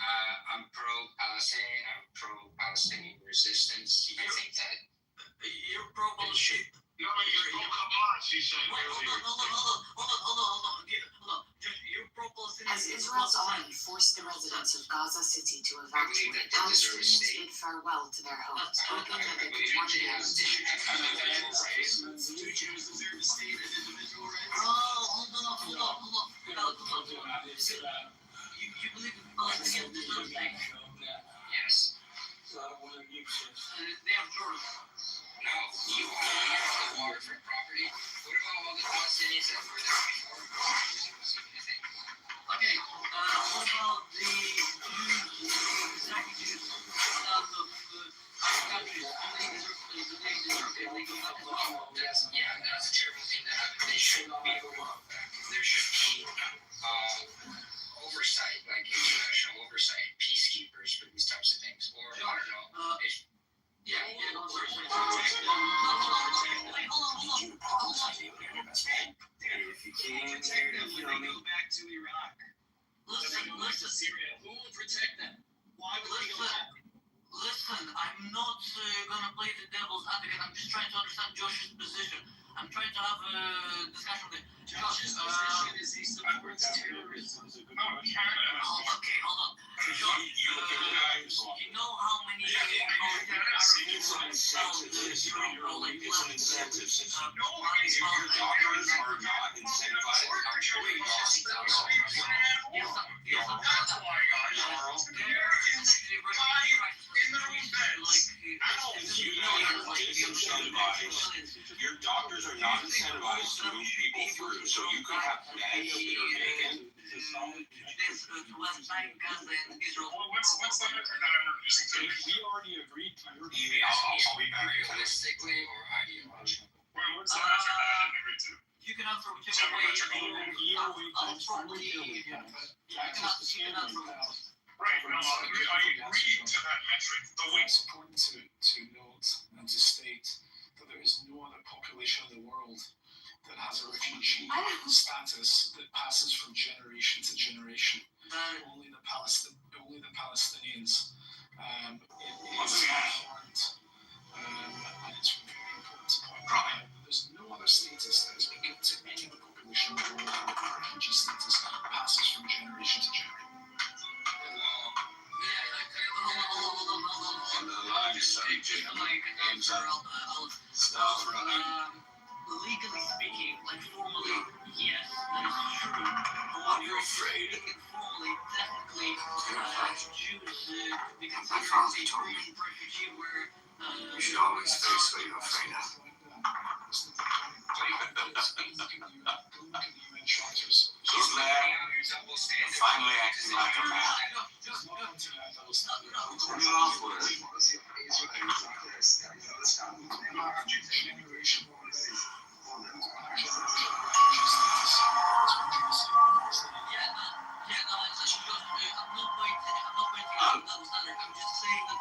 I'm pro-Palestinian. I'm pro-Palestinian resistance. You can think that You're pro-Palestinian. No, you're pro-Hamas, he said earlier. Hold on. You're pro-Palestinian. As Israel's army forced the residents of Gaza City to evacuate, Palestinians bid farewell to their homes, hoping that they could one day return. Do Jews deserve a state and individual rights? Oh, hold on. You believe in Palestinians deserve a state? yes. They have Jordan. No, you have the waterfront property. What about all the Palestinians that were there before? Okay, what about the Iraqi Jews out of countries? Do they deserve a legal background? That's a terrible thing to happen. They shouldn't be. There should be oversight, like international oversight, peacekeepers for these types of things. Or, I don't know. If you can't protect them when they go back to Iraq, Listen, Syria, who will protect them? Why would they go back? Listen, I'm not gonna play the devil's advocate. I'm just trying to understand Josh's position. I'm trying to have a discussion with Josh's position is he supports terrorism. Okay, hold on. Josh, you know how many your doctors are not incentivized to move people through, so you could have beds that are vacant. West Bank, Gaza, and Israel. What's the method that I'm refusing to? We already agreed to your I'll be back. Realistically or ideologically? What's the method that I didn't agree to? You can answer whichever way I'll probably you can answer. Right, no, I agree to that metric. The way It's important to note and to state that there is no other population in the world that has a refugee status that passes from generation to generation. Only the Palestinians. It's important, and it's very important to point out that there's no other status that has been given to any other population in the world that refugee status passes from generation to generation. Legally speaking, like formally, yes, that is true. But what you're afraid informally, technically, Jews be considered a permanent refugee where You should always face what you're afraid of. He's mad. Finally acting like a man. What are you off with? I'm just saying that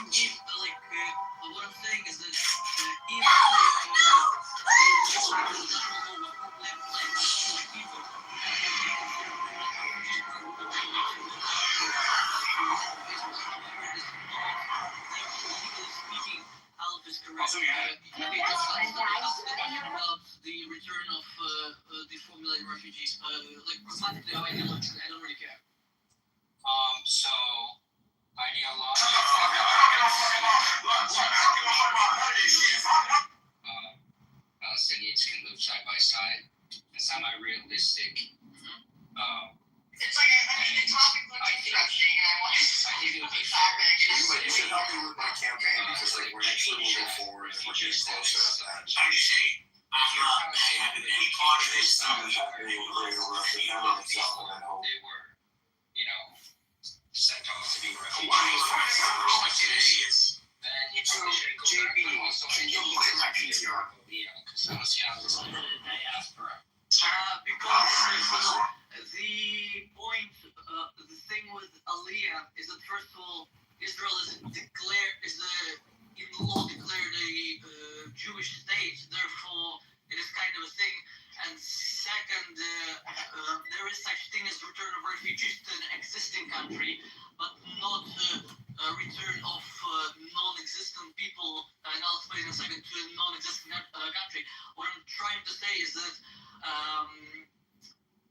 if, what I'm saying is that if Alf is correct. About the return of the formulated refugees. Pragmatically, I don't really care. So Palestinians can live side by side. That's not my realistic. It's like a topic looks interesting, and I want to think it would be fair. You should help me with my campaign because like we're actually moving forward and we're getting closer. And I'm just saying, I'm not having any part of this. They were, sent off to be refugees. Then you probably should go back, but also can you look at my PTR? Because I was in the diaspora. Because the point, the thing with Aliyah is that first of all, Israel is in the law declared a Jewish state, therefore it is kind of a thing. And second, there is such thing as return of refugees to an existing country, but not return of non-existent people. And I'll explain in a second to a non-existent country. What I'm trying to say is that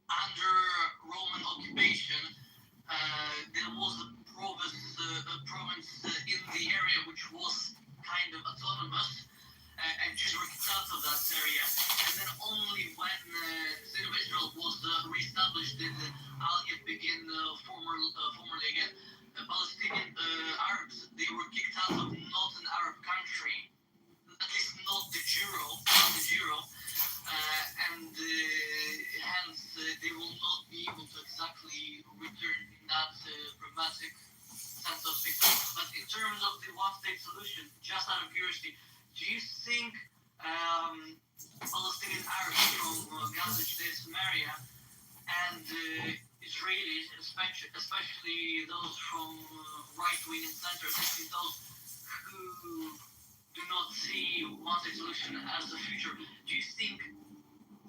under Roman occupation, there was a province in the area which was kind of autonomous, and Jews were kicked out of that area. And then only when the state of Israel was reestablished did Aliyah begin formally again. Palestinian Arabs, they were kicked out of not an Arab country, at least not the Giro, and hence they will not be able to exactly return in that pragmatic sense of speaking. But in terms of the one-state solution, just out of curiosity, do you think Palestinian Arabs from Gaza, Judea, Samaria, and Israelis, especially those from right-wing and center, especially those who do not see one-state solution as the future, do you think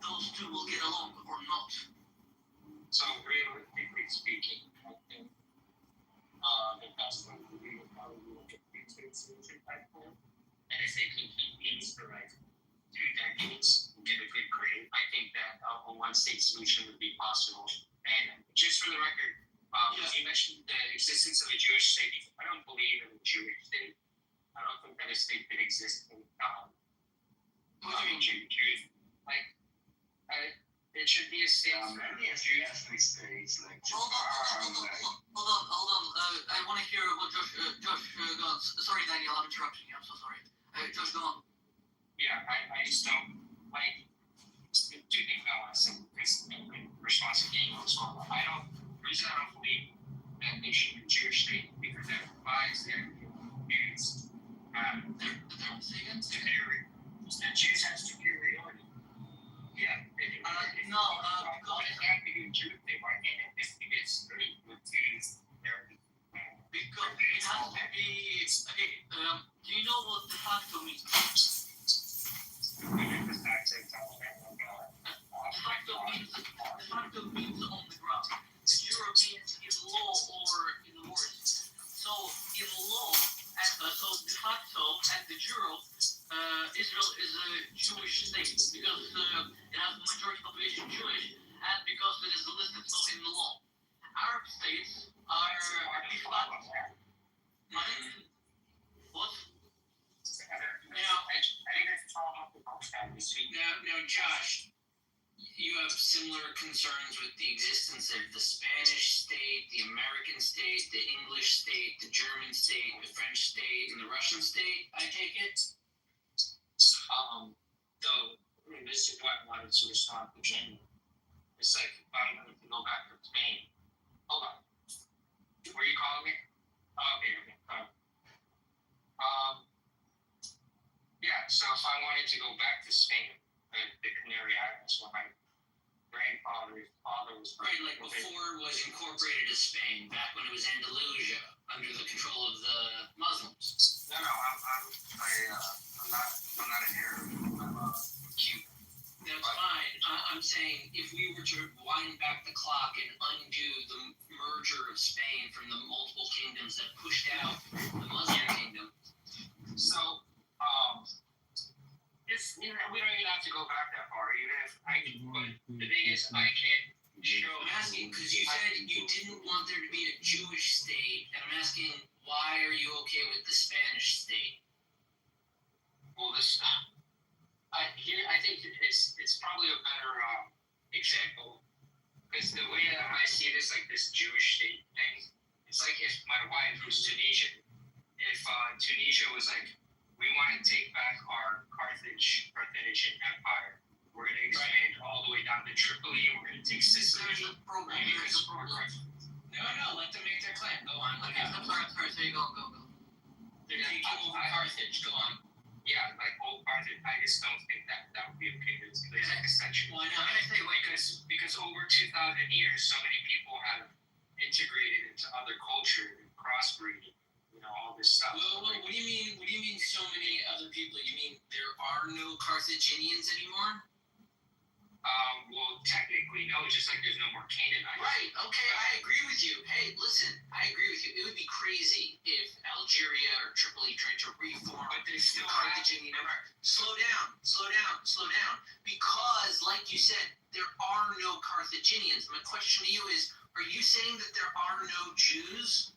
those two will get along or not? So realistically speaking, I think the best one would be to probably look at two-state solution type plan. And if they can keep peace for like 2 decades and get a good grade, I think that a one-state solution would be possible. And just for the record, you mentioned the existence of a Jewish state. I don't believe in a Jewish state. I don't think that a state could exist in What do you mean? Jews. It should be a state. Many ethnic states like Hold on. I want to hear what Josh got. Sorry, Daniel, I'm interrupting you. I'm so sorry. Josh, go on. Yeah, I just don't like 2 things I want to say. In response to Daniel as well. The reason I don't believe that they should be a Jewish state because that provides their Jews superiority. The Jews have superiority. Yeah. No, because it can't be a Jew thing. Why can't it just be this straight with Jews? Because it has to be. Okay, do you know what de facto means? De facto means on the ground. The Euro means in law or in words. So in law, so de facto and the Euro, Israel is a Jewish state because it has the majority population Jewish and because it is listed so in the law. Arab states are de facto. What? Now, Josh, you have similar concerns with the existence of the Spanish state, the American state, the English state, the German state, the French state, and the Russian state, I take it? This is what I wanted to respond to Jamie. It's like, I wanted to go back to Spain. Hold on. Were you calling me? Oh, okay. Yeah, so if I wanted to go back to Spain, the Canary Islands, where my grandfather's father was Right, like before it was incorporated as Spain, back when it was Andalusia, under the control of the Muslims. No, I'm not an Arab. I'm a Cuban. That's fine. I'm saying if we were to wind back the clock and undo the merger of Spain from the multiple kingdoms that pushed out the Muslim kingdom. So, it's, we don't even have to go back that far. Even if but the thing is, I can't show. I'm asking because you said you didn't want there to be a Jewish state, and I'm asking why are you okay with the Spanish state? Well, I think it's probably a better example because the way that I see it is like this Jewish state thing. It's like if my wife was Tunisian, if Tunisia was like, we want to take back our Carthaginian empire, we're going to expand all the way down to Tripoli, and we're going to take Sicily. There's a program. No, let them make their claim. Go on. Okay, I'm sorry, go. They're taking over Carthage. Go on. Yeah, like old Carthage. I just don't think that would be okay. It's like a century. Why not? Because over 2,000 years, so many people have integrated into other culture and crossbreeding. All this stuff. Well, what do you mean? What do you mean? So many other people? You mean there are no Carthaginians anymore? Well, technically, no. Just like there's no more Canaanites. Right. Okay, I agree with you. Hey, listen, I agree with you. It would be crazy if Algeria or Tripoli tried to reform the Carthaginian Empire. Slow down. Because, like you said, there are no Carthaginians. My question to you is: are you saying that there are no Jews?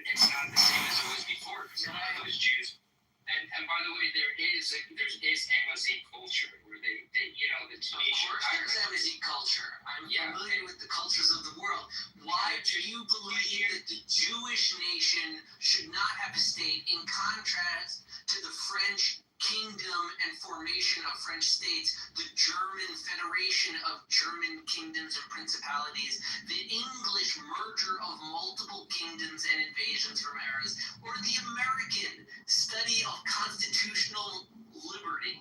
It's not the same as it was before because a lot of those Jews, and by the way, there is Amazigh culture where they the Tunisian. Of course, there's Amazigh culture. I'm familiar with the cultures of the world. Why do you believe that the Jewish nation should not have a state in contrast to the French kingdom and formation of French states, the German federation of German kingdoms and principalities, the English merger of multiple kingdoms and invasions from eras, or the American study of constitutional liberty?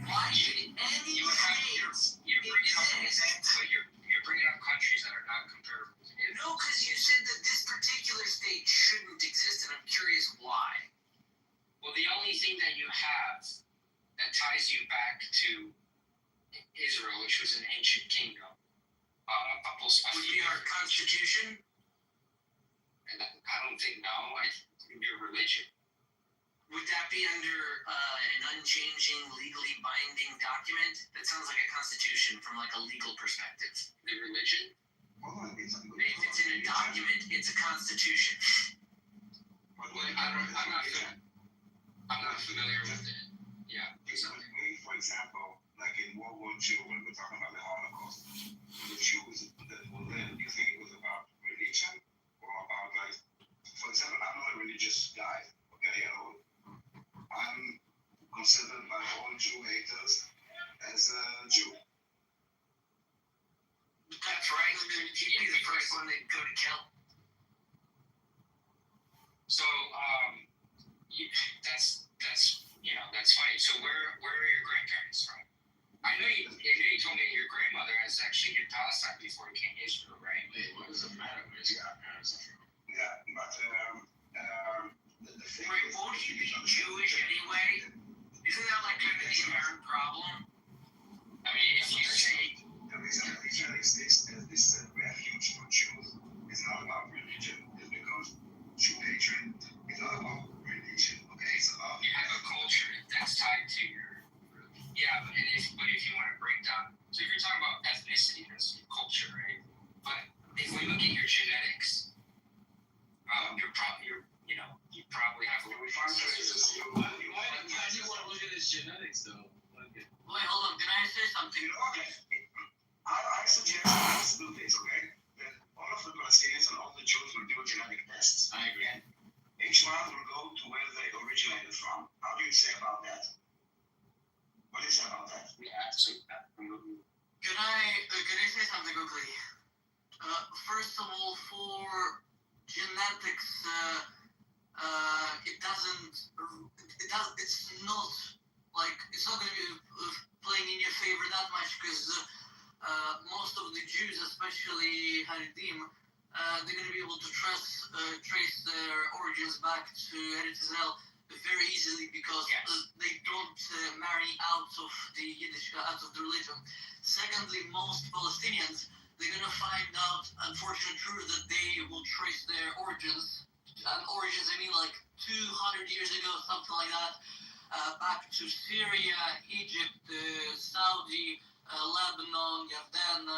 Why should any states exist? You're bringing up countries that are not comparable. No, because you said that this particular state shouldn't exist, and I'm curious why. Well, the only thing that you have that ties you back to Israel, which was an ancient kingdom, would be our constitution? And I don't think, no, I think your religion. Would that be under an unchanging, legally binding document? That sounds like a constitution from like a legal perspective. The religion? If it's in a document, it's a constitution. I'm not familiar with it. Yeah. For example, like in World War II, when we're talking about the Holocaust, the Jews that were there, do you think it was about religion or about like, for example, I'm not a religious guy, okay? I'm considered by all Jew haters as a Jew. That's right. You'd be the first one to go to kill. So, that's funny. So where are your grandparents from? I know you told me your grandmother has actually hit Palestine before it came to Israel, right? Wait, what does it matter where your grandparents are from? Yeah, but the thing Wait, won't he be Jewish anyway? Isn't that like kind of the inherent problem? I mean, if you say the reason that Israel exists as this refuge for Jews is not about religion, is because Jew hatred is not about religion. Okay, it's about you have a culture that's tied to your but if you want to break down, so if you're talking about ethnicity, that's your culture, right? But if we look at your genetics, you probably have a little. Why do you want to look at his genetics though? Wait, hold on. Can I say something? Okay. I suggest let's do this, okay? That all of the Palestinians and all the Jews will do genetic tests. I agree. And each one will go to where they originated from. How do you say about that? What do you say about that? Yeah, absolutely. Can I say something quickly? First of all, for genetics, It's not like it's not going to be playing in your favor that much because most of the Jews, especially Haredim, they're going to be able to trace their origins back to Eretz Israel very easily because they don't marry out of the Yiddish, out of the religion. Secondly, most Palestinians, they're going to find out, unfortunate truth, that they will trace their origins. Origins, I mean like 200 years ago, something like that, back to Syria, Egypt, Saudi, Lebanon, Jordan,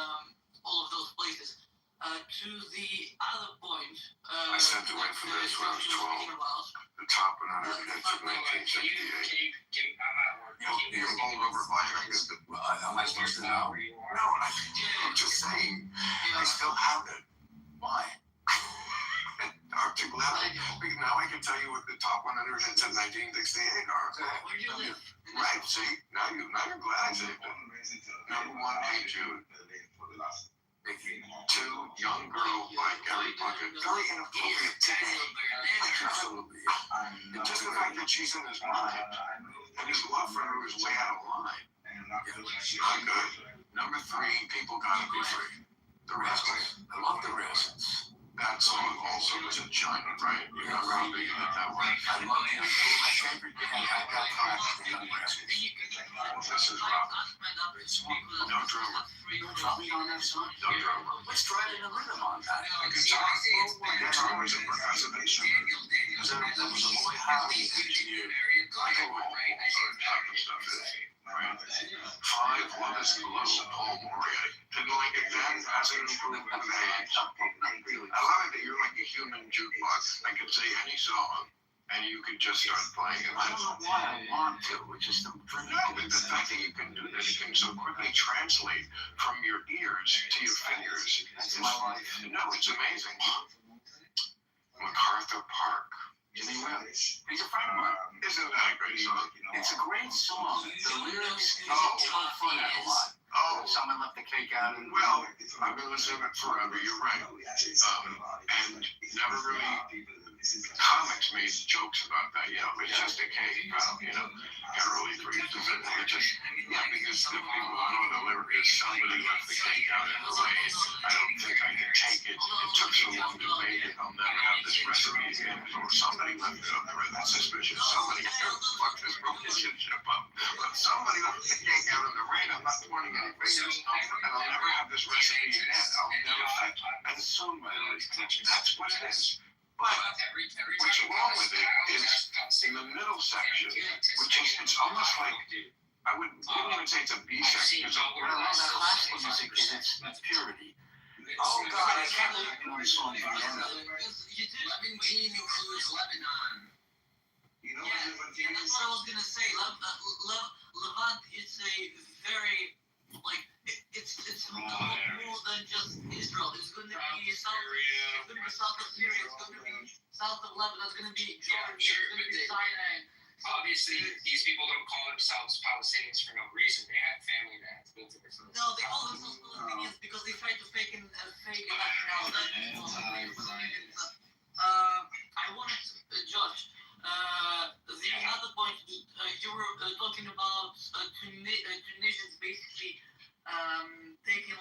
all of those places. To the other point, I sent away for this when I was 12. The top 100 hits of 1968. You're bowled over by it. Am I supposed to know? No, I'm just saying. I still have it. Why? Aren't you glad? Now I can tell you what the top 100 hits of 1968 are. Where do you live? Right, see? Now you're glad I saved it. Number 1, Hey Jude. 2, Young Girl by Gary Puckett. Very inappropriate today. Absolutely. And just the fact that she's in his mind, and his love for her is way out of line. Not good. Number 3, People Gotta Be Free. The Risks. I love the Risks. That song also was a giant, right? You know how big that was. I love it. My favorite band at that time was the Young Risks. This is rock. No drummer. Drumming on that song? No drummer. Let's try it in a rhythm on that. A guitar. The guitar was a percussive instrument. There was a Lloyd Howe engineered. I know what type of stuff is. Right? 5, Love Is Blue, Paul Moriarty. Didn't like it then, hasn't improved with age. I love it that you're like a human jukebox. I could say any song, and you could just start playing it. I don't know why I want to, it's just but the fact that you can do that, it can so quickly translate from your ears to your fingers. That's my life. No, it's amazing. MacArthur Park. Jimmy Willis. He's a friend of mine. Isn't that a great song? It's a great song. The lyrics, fun a lot. Someone left the cake out. Well, I've been listening to it forever. You're right. And never really. Comics made jokes about that. It's just a cake. Got really creeped with it. It just, because the people who know the lyric is somebody left the cake out in the rain. I don't think I can take it. It took so long to make it. I'll never have this recipe again. Or somebody left it up there. That's suspicious. Somebody fucked this relationship up. But somebody left the cake out in the rain. I'm not pointing any fingers. And I'll never have this recipe again. I'll never have. And so many. That's what it is. But what's wrong with it is in the middle section, which is, it's almost like, I wouldn't even say it's a B section. What I love that classical music is its purity. Oh God, I can't believe you know the song Vienna. You did. I mean, we include Lebanon. Yeah, that's what I was gonna say. Levant is a very, like, it's more than just Israel. It's going to be south of Syria. It's going to be south of Lebanon. It's going to be Jordan. It's going to be Sinai. Obviously, these people don't call themselves Palestinians for no reason. They have family that has built it. No, they call themselves Palestinians because they try to fake a nationality. I wanted to, Josh, the other point, you were talking about Tunisians basically taking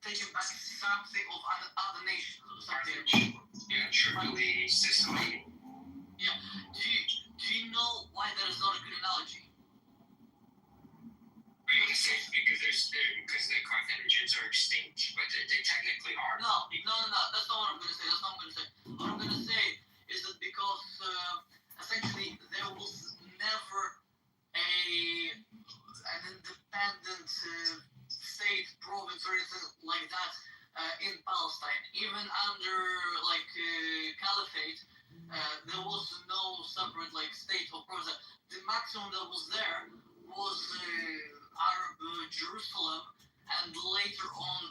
taking back something of other nations or something. Yeah, Tripoli, Sicily. Yeah. Do you know why that is not a good analogy? Because the Carthaginians are extinct, but they technically are. No. That's not what I'm going to say. What I'm going to say is that because essentially there was never an independent state, province, or anything like that in Palestine. Even under caliphate, there was no separate state or province. The maximum that was there was Arab Jerusalem, and later on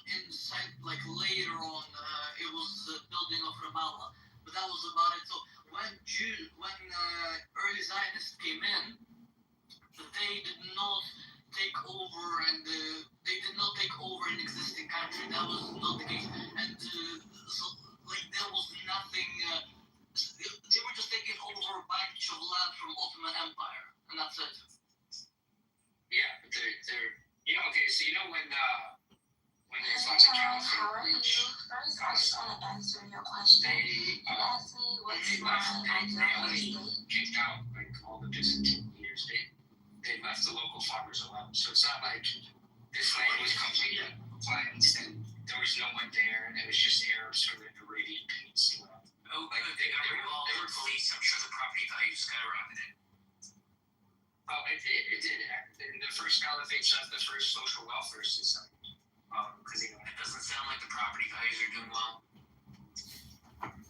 it was the building of Ramallah. But that was about it. So when early Zionists came in, they did not take over an existing country. That was not the case. And so like there was nothing. They were just taking over a bunch of land from Ottoman Empire, and that's it. Yeah, but they're okay. So when there's lots of caliphate First, I just want to answer your question. they Ask me what's they my left. They ideal only state. kicked out like all the Byzantine leaders. They left the local farmers alone. So it's not like this land was completely cleansed and there was no one there and it was just Arabs from the Arabian Peninsula. Oh, like they were police. I'm sure the property values skyrocketed. Oh, it did. In the first caliphate, so that's the first social welfare system. Because It doesn't sound like the property values are doing well. I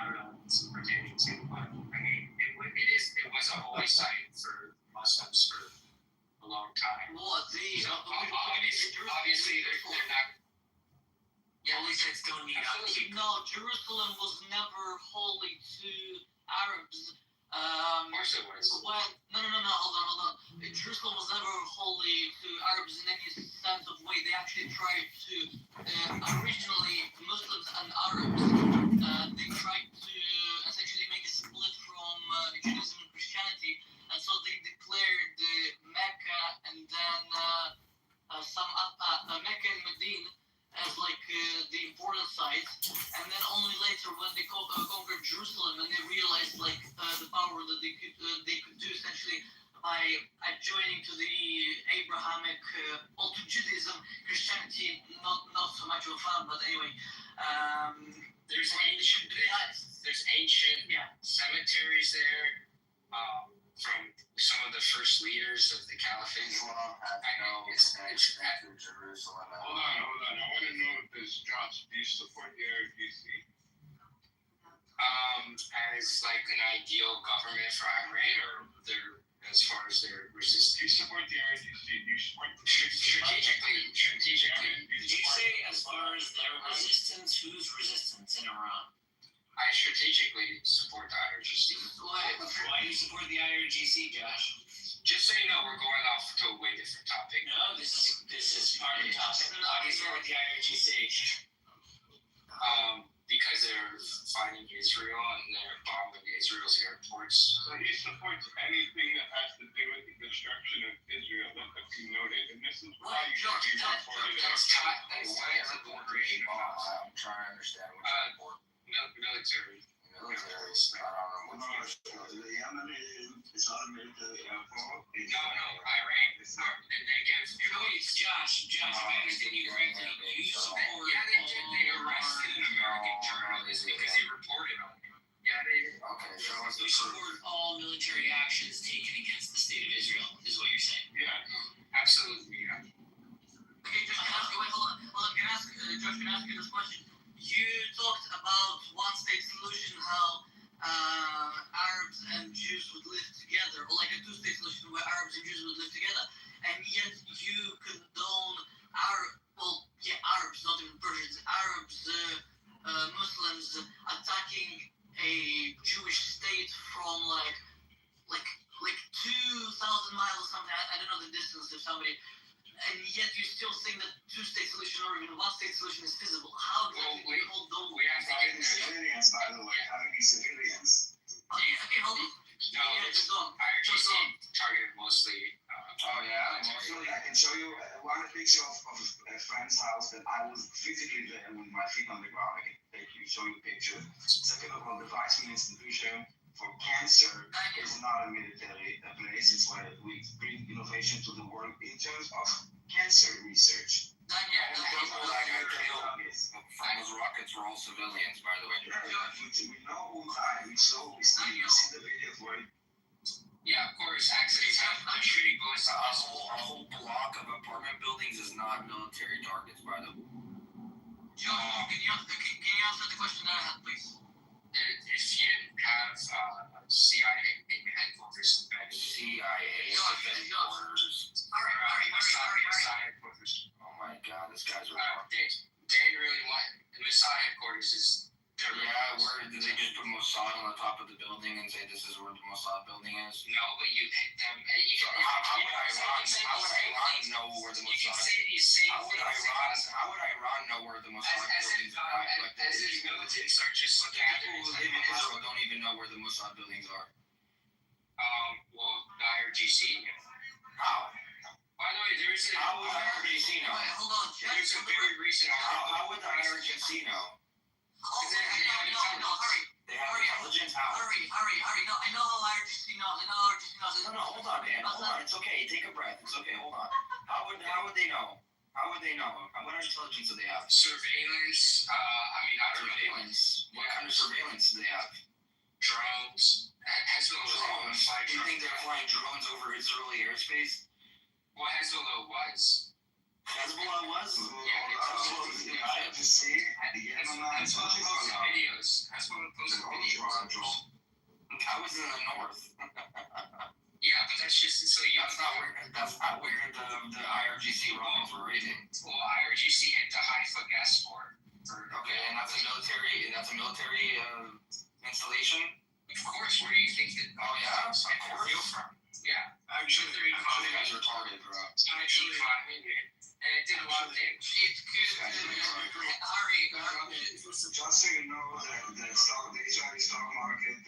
don't know what it's pertaining to, but I mean, it was a holy site for Muslims for a long time. What Obviously, they're not. Yeah, holy sites don't need upkeep. No, Jerusalem was never holy to Arabs. Of course it was. Well, no, hold on. Jerusalem was never holy to Arabs in any sense of way. They actually tried to, originally, Muslims and Arabs, they tried to essentially make a split from Judaism and Christianity, and so they declared Mecca and then Mecca and Medina as like the important sites, and then only later when they conquered Jerusalem and they realized like the power that they could do essentially by adjoining to the Abrahamic, well, to Judaism, Christianity, not so much of a fan, but anyway. There's ancient cemeteries there from some of the first leaders of the caliphate. I know it's after Jerusalem. Hold on. I want to know if this, Josh, do you support the IRGC? As like an ideal government for Iran, or as far as their resistance. Do you support the IRGC? Do you support strategically? Did you say as far as their resistance? Whose resistance in Iran? I strategically support the IRGC. Why do you support the IRGC, Josh? Just so you know, we're going off to a way different topic. No, this is part of the topic. Why do you support the IRGC? Because they're fighting Israel and they're bombing Israel's airports. So he supports anything that has to do with the destruction of Israel, that you noted, and this is why you should be reported on. That's why it's a creation of I'm trying to understand what you support. military. Military, I don't know what you The Yemen is not a military effort. No, Iran. They give. Josh, if I understand you correctly, you support they arrested an American journalist because he reported on it. Yeah, they. Okay, so what's you support all military actions taken against the state of Israel, is what you're saying. Yeah, absolutely. Yeah. Okay, Josh, can I ask you, wait, hold on. Josh, can I ask you this question? You talked about one-state solution, how Arabs and Jews would live together, or like a two-state solution where Arabs and Jews would live together, and yet you condone Arabs, not even Persians, Arabs, Muslims attacking a Jewish state from like 2,000 miles or something. I don't know the distance if somebody. And yet you still think that two-state solution or even one-state solution is feasible. How exactly do you hold those? We have to get there. Civilians, by the way, having these civilians. Okay, hold on. No, just go on. IRGC targeted mostly. I can show you one picture of a friend's house that I was physically there with my feet on the ground. I can show you a picture. Second of all, the Weizmann Institution for Cancer is not a military place. It's where we bring innovation to the world in terms of cancer research. Those rockets were all civilians, by the way. We know who died. We see the videos where. Yeah, of course, accidents happen. I'm shooting bullets. A whole block of apartment buildings is not military targets, by the way. Joe, can you answer the question that I had, please? If you have CIA headquarters embedded. CIA headquarters. All right. Oh my God, this guy's Dan really the Mossad headquarters is. Yeah, where did they just put Mossad on the top of the building and say this is where the Mossad building is? No, but you hit them. How would Iran know where the You can Mossad? say these same How would things. Iran know where the Mossad buildings are? Like As if militants are just the like people who live in Israel don't even know where the Mossad buildings are. Well, the IRGC. How? By the way, there is a. How would the IRGC know? Wait, hold on. There's a very recent article. How would the IRGC know? No, hurry. They have intelligence. How? Hurry. No, I know how IRGC knows. No, hold on, man. Hold on. It's okay. Take a breath. It's okay. Hold on. How would they know? How would they know? What intelligence do they have? Surveillance. I don't know. Surveillance. What kind of surveillance do they have? Drones. Hezbollah. Drones. Do you think they're flying drones over Israeli airspace? Well, Hezbollah was. Hezbollah was? Hezbollah posted videos. Hezbollah posted videos. How is it in the north? Yeah, but that's just so you. That's not where the IRGC rockets were raising. Well, IRGC hit the Haifa gas port. Okay, and that's a military installation. Of course, where do you think that? Oh yeah, of course. Yeah, Actually, You guys are targeted, bro. economy, and it did a lot of damage. It's good. Hurry. Just so you know, the Israeli stock market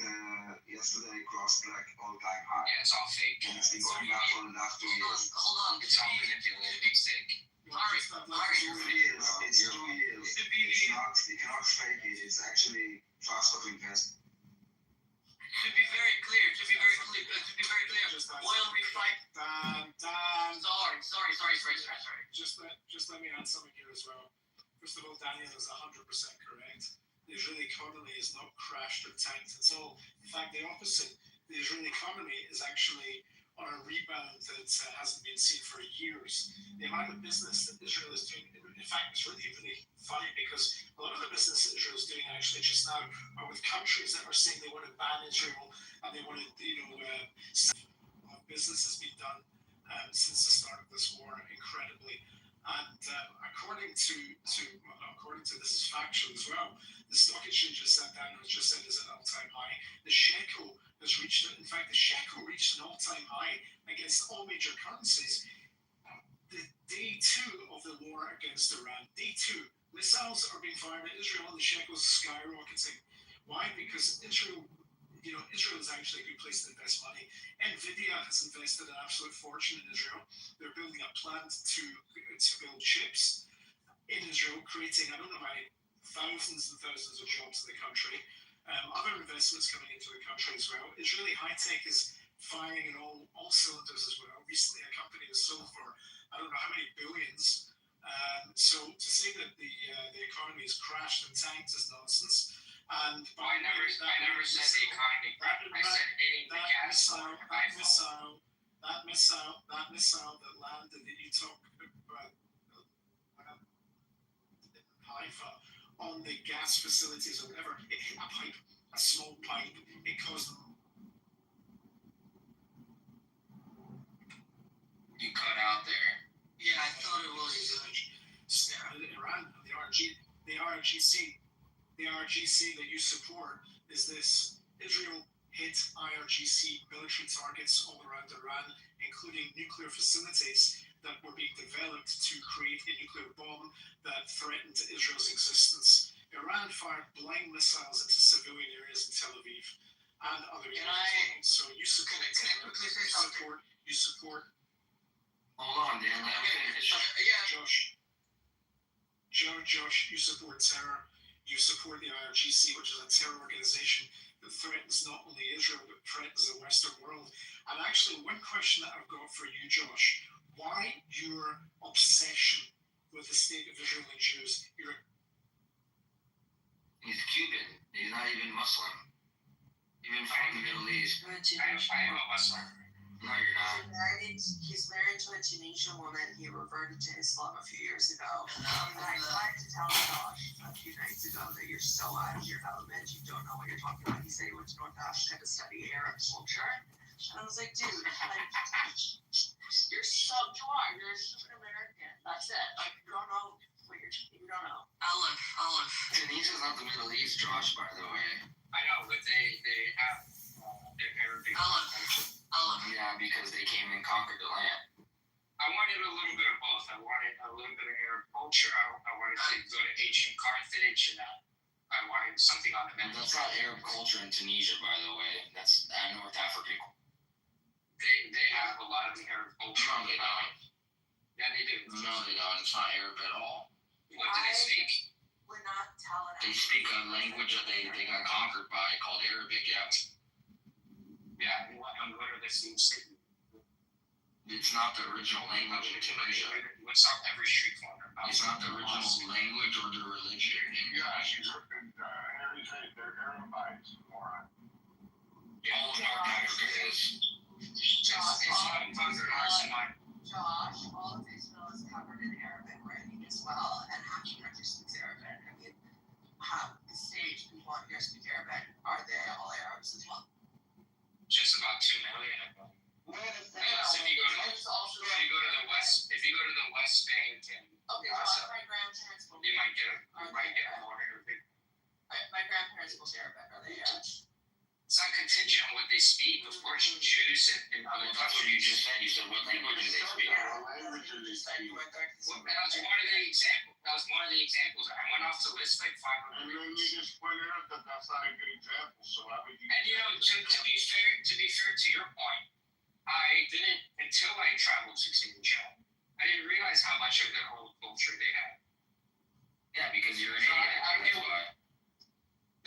yesterday crossed like all-time high. Yeah, it's all fake. And it's been going up for the last 2 years. Hold on. It's all manipulated. It's fake. Hurry. It's 2 years. It's 2 years. It's not. You cannot fake it. It's actually trust of investment. To be very clear. Oil refining. Dan. Sorry. Just let me add something here as well. First of all, Daniel is 100% correct. The Israeli economy is not crashed or tanked at all. In fact, the opposite. The Israeli economy is actually on a rebound that hasn't been seen for years. The amount of business that Israel is doing, in fact, it's really funny because a lot of the business that Israel is doing actually just now are with countries that are saying they want to ban Israel and they want to, business has been done since the start of this war, incredibly. And according to this is factual as well. The stock exchange, as Daniel just said, is at an all-time high. The shekel has reached an all-time high against all major currencies. The day 2 of the war against Iran, day 2, missiles are being fired at Israel and the shekel is skyrocketing. Why? Because Israel is actually a good place to invest money. Nvidia has invested an absolute fortune in Israel. They're building a plant to build chips in Israel, creating, I don't know how many, thousands and thousands of jobs in the country. Other investments coming into the country as well. Israeli high-tech is firing in all cylinders as well. Recently, a company was sold for, I don't know how many billions. So to say that the economy has crashed and tanked is nonsense. And I never said the economy. I said hitting the gas. That missile that landed that you talked about in Haifa on the gas facilities or whatever, it hit a small pipe. It caused. You cut out there. Yeah, I thought it was. Iran, the RGC that you support is this. Israel hit IRGC military targets all around Iran, including nuclear facilities that were being developed to create a nuclear bomb that threatened Israel's existence. Iran fired blind missiles into civilian areas in Tel Aviv and other areas. So you support. You support. Hold on, Dan. Josh, you support terror. You support the IRGC, which is a terror organization that threatens not only Israel, but threatens the Western world. And actually, one question that I've got for you, Josh, why your obsession with the state of Israel and Jews? He's Cuban. He's not even Muslim. Even from the Middle East. I am a Muslim. No, you're not. He's married to a Tunisian woman. He reverted to Islam a few years ago. And I tried to tell Josh a few nights ago that you're so out of your element. You don't know what you're talking about. He said he went to North Africa to study Arab culture. And I was like, dude, you're a stupid American. That's it. You don't know what you don't know. Aleph. Tunisia's not the Middle East, Josh, by the way. I know, but they have their Arabic. Aleph. Yeah, because they came and conquered the land. I I wanted a little bit of both. I wanted a little bit of Arab culture. I wanted to go to ancient Carthage, and I wanted something on the map. That's not Arab culture in Tunisia, by the way. That's North African. They have a lot of Arab culture. No, they don't. Yeah, they do. No, they don't. It's not Arab at all. What do they speak? Would not tell it. They speak a language that they got conquered by called Arabic, yeah. Yeah, and what are the things that It's not the original language in Tunisia. What's on every street corner? It's not the original language or the religion in Tunisia. Harry's right there, Arabites, moron. All of North Africa is. Josh, all of Israel is covered in Arabic writing as well, and half the country speaks Arabic. I mean, half the stage people out here speak Arabic. Are they all Arabs as well? Just about 2 million of them. Unless if you go to the West Bank and Gaza, my grandparents will you might get more Arabic. My grandparents will say Arabic. Are they Arabs? It's not contingent on what they speak. Of course, Jews and other That's what you just said. You said what language do they speak? Well, that was one of the examples. I went off to list like 500. And then you just pointed out that that's not a good example. So why would you? And to be fair to your point, I didn't until I traveled to Tunisia. I didn't realize how much of their old culture they had. Yeah, because you're an idiot. I knew.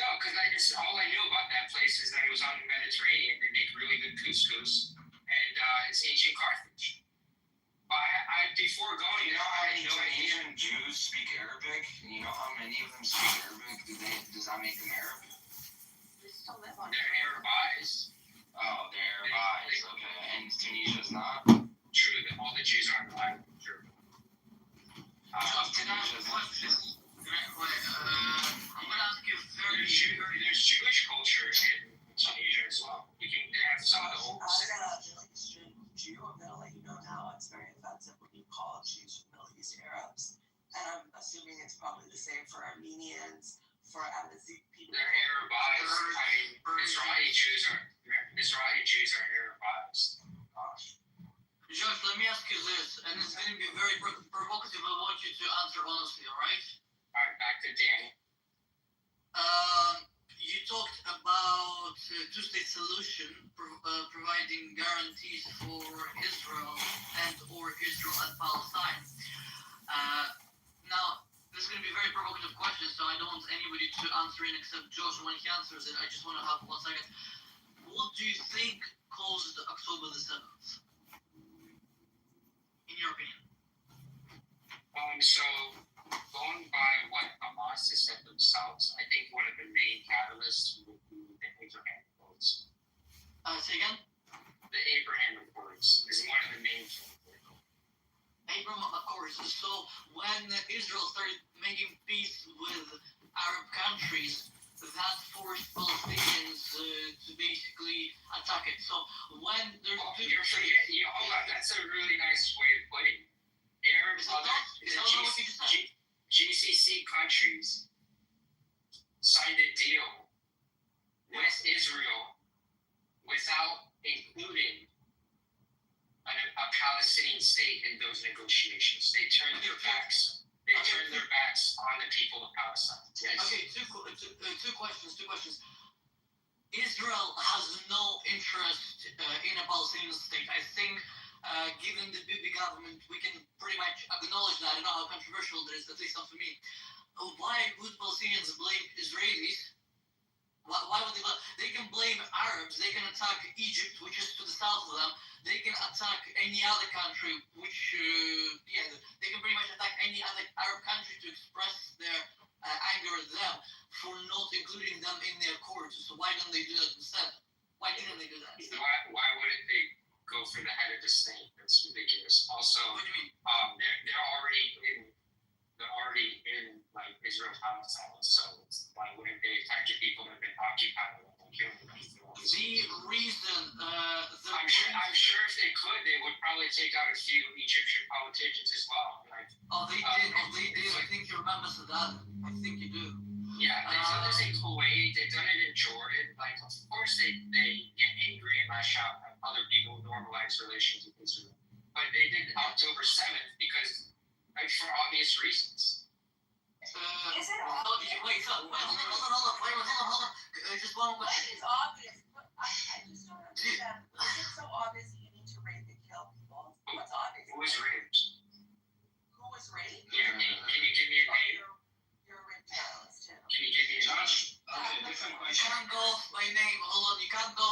No, because all I knew about that place is that it was on the Mediterranean. They make really good couscous, and it's ancient Carthage. But before going, You know how I many had no idea. Tunisian Jews speak Arabic? You know how many of them speak Arabic? Does that make them Arab? They still live on They're Arabized. Oh, they're Arabized. Okay, and Tunisia's not. True, that all the Jews aren't alive. True. Tunisia's not. I'm gonna ask you There's Jewish culture in Tunisia as well. They have some of the old. I got a extreme Jew. I'm gonna let you know now. It's very offensive when you call Jews from Middle East Arabs, and I'm assuming it's probably the same for Armenians, for Amazigh people. They're Arabized. I mean, Israeli Jews are Arabized. Gosh. Josh, let me ask you this, and it's going to be very provocative. I want you to answer honestly, all right? All right, back to Danny. You talked about two-state solution, providing guarantees for Israel or Israel and Palestine. Now, this is going to be a very provocative question, so I don't want anybody to answer it except Josh. When he answers it, I just want to have 1 second. What do you think caused October the 7th? In your opinion? So going by what Hamas has said themselves, I think one of the main catalysts would be the Abraham Accords. Say again? The Abraham Accords is one of the main things. Abraham Accords. So when Israel started making peace with Arab countries, that forced Palestinians to basically attack it. So when there's hold on, that's a really nice way of putting it. Arabs, GCC countries signed a deal with Israel without including a Palestinian state in those negotiations. They turned their backs. On the people of Palestine. Yes. Okay, two questions. Israel has no interest in a Palestinian state. I think, given the Bibi government, we can pretty much acknowledge that. I know how controversial it is, at least not for me. Why would Palestinians blame Israelis? Why would they blame? They can blame Arabs. They can attack Egypt, which is to the south of them. They can attack any other country, which, they can pretty much attack any other Arab country to express their anger at them for not including them in their courts. So why don't they do that instead? Why didn't they do that? Why wouldn't they go for the head of the state? That's ridiculous. Also, What do you mean? they're already in like Israel Palestine, so why wouldn't they attack the people that have been occupied and killing them? The reason I'm sure if they could, they would probably take out a few Egyptian politicians as well. Like, they did. I think you remember Sadat. I think you do. Yeah, they've done this in Kuwait. They've done it in Jordan. Like, of course, they get angry and lash out at other people who normalize relations with Israel. But but they did October 7th because, like, for obvious reasons. Is it obvious? Wait, hold on. Just one What question. is obvious? I just don't understand. Is it so obvious that you need to rape and kill people? What's obvious? Who was raped? Who was raped? Your name. Can you give me your name? You're a rape journalist too. Can you give me your name? Josh, okay, different You question. can't go by name. Hold on. You can't go.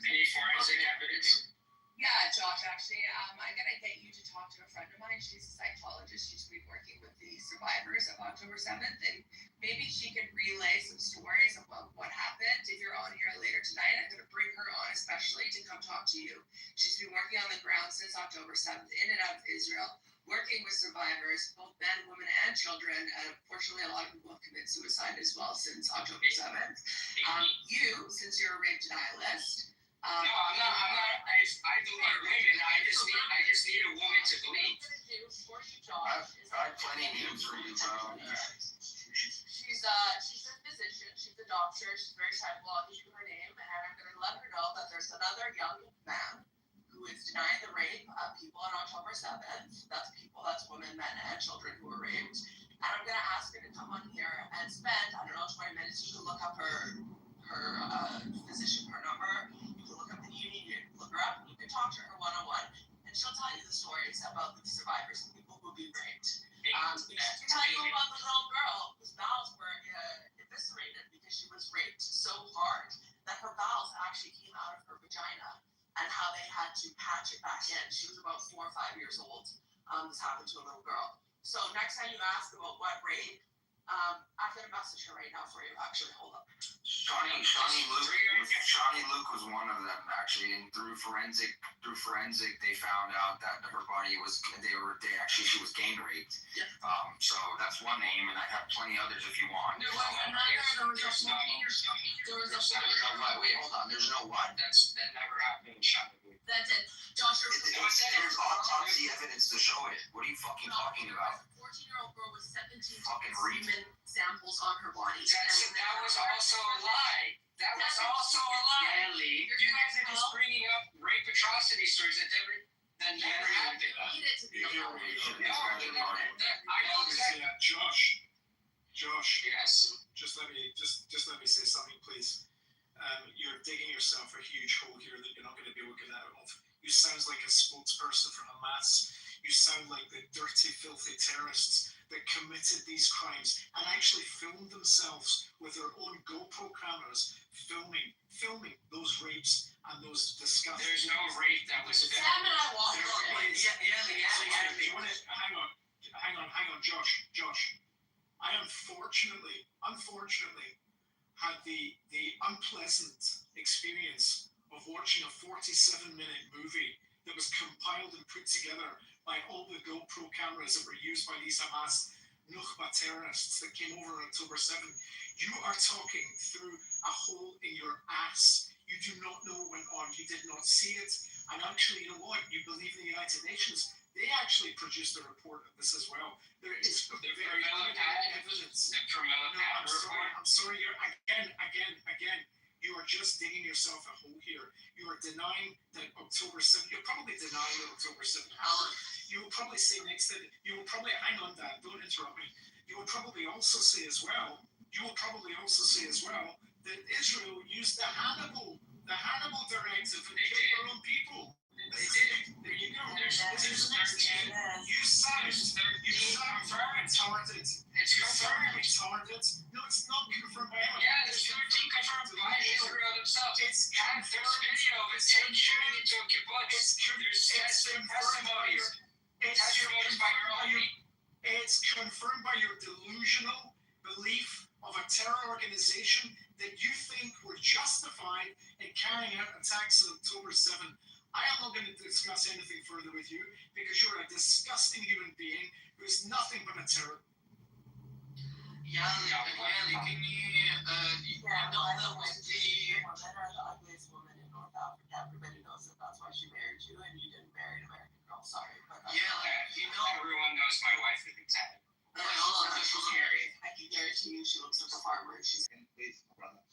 Any forensic evidence? Yeah, Josh, actually, I'm gonna get you to talk to a friend of mine. She's a psychologist. She's been working with the survivors of October 7th, and maybe she can relay some stories about what happened. If you're on here later tonight, I'm gonna bring her on especially to come talk to you. She's been working on the ground since October 7th, in and out of Israel, working with survivors, both men, women, and children. And unfortunately, a lot of people have committed suicide as well since October 7th. You, since you're a rape denialist, No, I'm not. I believe women. I just need a woman to believe. What I'm gonna do for you, Josh, is I have plenty of names for you, bro. she's a physician, she's a doctor, she's very credible. I'll give you her name, and I'm gonna let her know that there's another young man who is denying the rape of people on October 7th. That's women, men, and children who were raped. And I'm gonna ask her to come on here and spend, 20 minutes. You can look up her physician, her number. You can look up the union, you can look her up, you can talk to her one-on-one, and she'll tell you the stories about the survivors, the people who've been raped. She can tell you about the little girl whose bowels were eviscerated because she was raped so hard that her bowels actually came out of her vagina, and how they had to patch it back in. She was about 4 or 5 years old. This happened to a little girl. So next time you ask about what rape, I'm gonna message her right now for you. Actually, hold up. Shawnee Luke was one of them actually, and through forensic they found out that her body was she was gang raped. Yeah. So that's one name, and I have plenty others if you want. There was a Wait, hold on. There's no what? That never happened in Shawnee. That's it. Joshua. There's autopsy evidence to show it. What are you fucking talking about? 14-year-old girl with 17 Fucking semen samples on her body. That was also a lie. That was also a lie. You guys are just bringing up rape atrocity stories that never did. Need it to be a No, I know exactly. Josh. Yes. Just let me say something, please. You're digging yourself a huge hole here that you're not going to be able to get out of. You sound like a spokesperson for Hamas. You sound like the dirty, filthy terrorists that committed these crimes and actually filmed themselves with their own GoPro cameras filming those rapes and those disgusting. There's no rape that was Sam and I walked on it. Hang on, Josh. I unfortunately had the unpleasant experience of watching a 47-minute movie that was compiled and put together by all the GoPro cameras that were used by these Hamas Nukhba terrorists that came over on October 7th. You are talking through a hole in your ass. You do not know what went on. You did not see it. And actually, you know what? You believe in the United Nations. They actually produced a report of this as well. There is very limited evidence. I'm sorry. You're again. You are just digging yourself a hole here. You are denying that October 7th. You're probably denying that October 7th happened. You will probably say next that hang on, Dad, don't interrupt me. You will probably also say as well that Israel used the Hannibal directive and killed their own people. They did. There you go. There's 13. You sound retarded. It's confirmed. No, it's not confirmed by anyone. Yeah, there's 13 confirmed by Israel themselves. It's There's video of a tank shooting into a kibbutz. There's testimonies. Testimonies by your own people. It's confirmed by your delusional belief of a terror organization that you think were justified in carrying out attacks on October 7th. I am not going to discuss anything further with you because you're a disgusting human being who is nothing but a terror. Can you know that was the women are the ugliest woman in North Africa. Everybody knows that. That's why she married you, and you didn't marry an American girl. Sorry, but Everyone knows my wife is Italian. I can guarantee you, she looks like a farmer. And she's brother.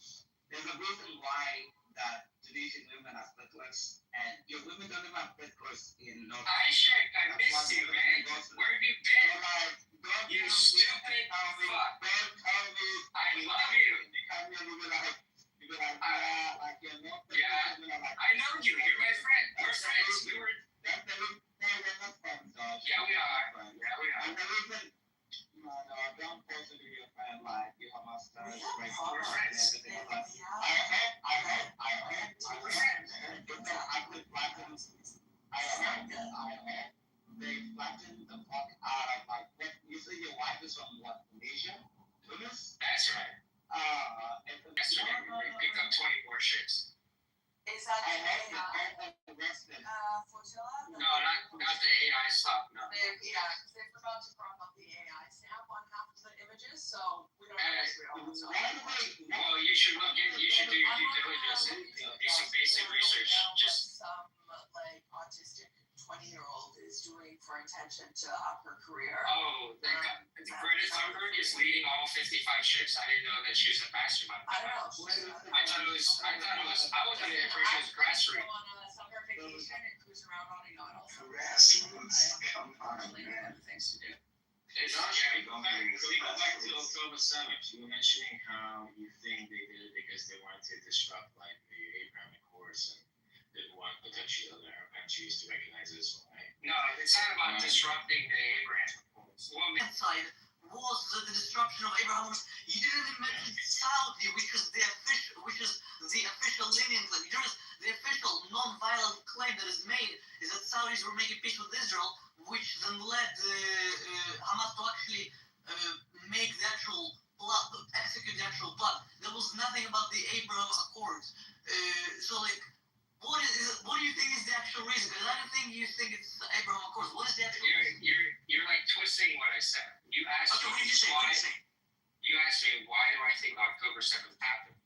There's a reason why that Tunisian women are stateless, and your women don't even have stateless in North. I missed you, man. Where have you been? You stupid fuck. I love you. Yeah, I know you. You're my friend. We're friends. We were. Yeah, we are. Yeah, we are. Don't post it to your friend like you have master. We're friends. They flatten the fuck out of like what you say your wife is from what, Tunisia? Tunis? That's right. Yesterday we picked up 24 ships. Is that the No, not the AI stuff. No. Yeah, because they forgot to prop up the AI stamp on half of the images, so we don't know what's real. Well, you should do your due diligence and do some basic research. Just some like autistic 20-year-old is doing for attention to up her career. Oh, Greta Thunberg is leading all 55 ships. I didn't know that she was a mastermind. I don't know. I was under the impression it was grassroots. Go on a summer vacation and cruise around on a yacht also. Grassroots, come on, man. Things to do. Josh, can we go back to October 7th? You were mentioning how you think they did it because they wanted to disrupt like the Abraham Accords and didn't want potentially other Arab countries to recognize Israel, right? No, it's not about disrupting the Abraham Accords. Side was the destruction of Abraham. You didn't even mention Saudi, which is the official lenient claim. The official non-violent claim that is made is that Saudis were making peace with Israel, which then led Hamas to actually make the actual plot, execute the actual plot. There was nothing about the Abraham Accords. So like, what do you think is the actual reason? Because I don't think you think it's the Abraham Accords. What is the actual reason? You're like twisting what I said. You asked me why. You asked me why do I think October 7th happened,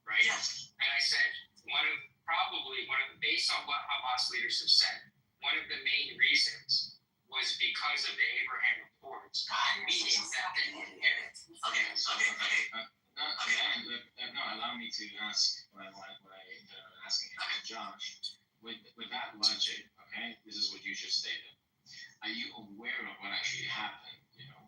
right? Yes. And I said based on what Hamas leaders have said, one of the main reasons was because of the Abraham Accords, meaning that they. Okay. No, allow me to ask what I asking Josh. With that logic, okay, this is what you just stated. Are you aware of what actually happened,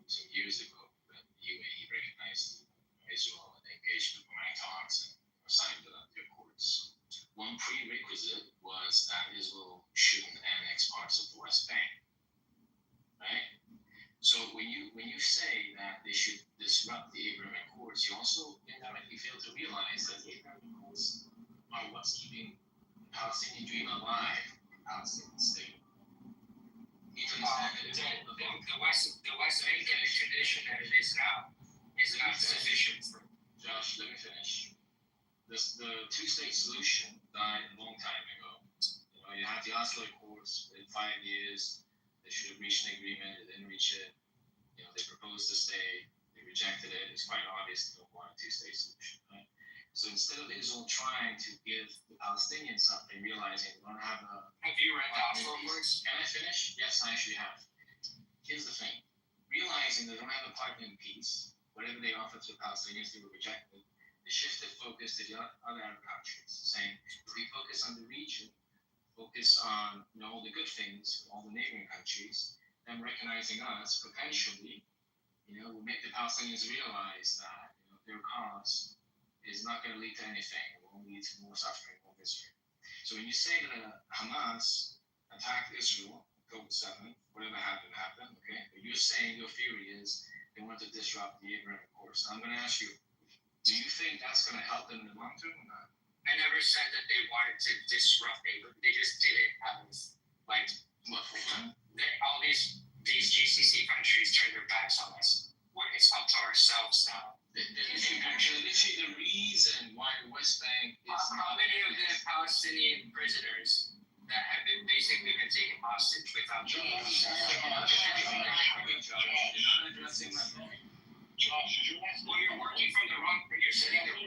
some years ago that UAE recognized Israel and engaged in diplomatic talks and signed the accords? One prerequisite was that Israel shouldn't annex parts of the West Bank, right? So when you say that they should disrupt the Abraham Accords, you also indirectly fail to realize that the Abraham Accords are what's keeping the Palestinian dream alive, the Palestinian state. The West Bank and the tradition that it is now is not sufficient for. Josh, let me finish. The two-state solution died a long time ago. You had the Oslo Accords in 5 years. They should have reached an agreement. They didn't reach it. They proposed to stay. They rejected it. It's quite obvious they don't want a two-state solution, right? So instead of Israel trying to give the Palestinians something, realizing they don't have a... Have you read the Oslo Accords? Can I finish? Yes, I actually have. Here's the thing. Realizing they don't have a partner in peace, whatever they offered to the Palestinians, they were rejected. They shifted focus to the other Arab countries, saying, if we focus on the region, focus on all the good things, all the neighboring countries, then recognizing us, potentially, will make the Palestinians realize that their cause is not going to lead to anything. It will lead to more suffering, more misery. So when you say that Hamas attacked Israel, October 7th, whatever happened, okay? But you're saying your theory is they want to disrupt the Abraham Accords. I'm going to ask you, do you think that's going to help them in the long term or not? I never said that they wanted to disrupt Abraham. They just did it as all these GCC countries turned their backs on us. It's up to ourselves now. Actually, literally the reason why the West Bank is how many of the Palestinian prisoners that have basically been taken hostage without trial? You're not addressing my point. Josh, well, you're working from the wrong. You're sitting there.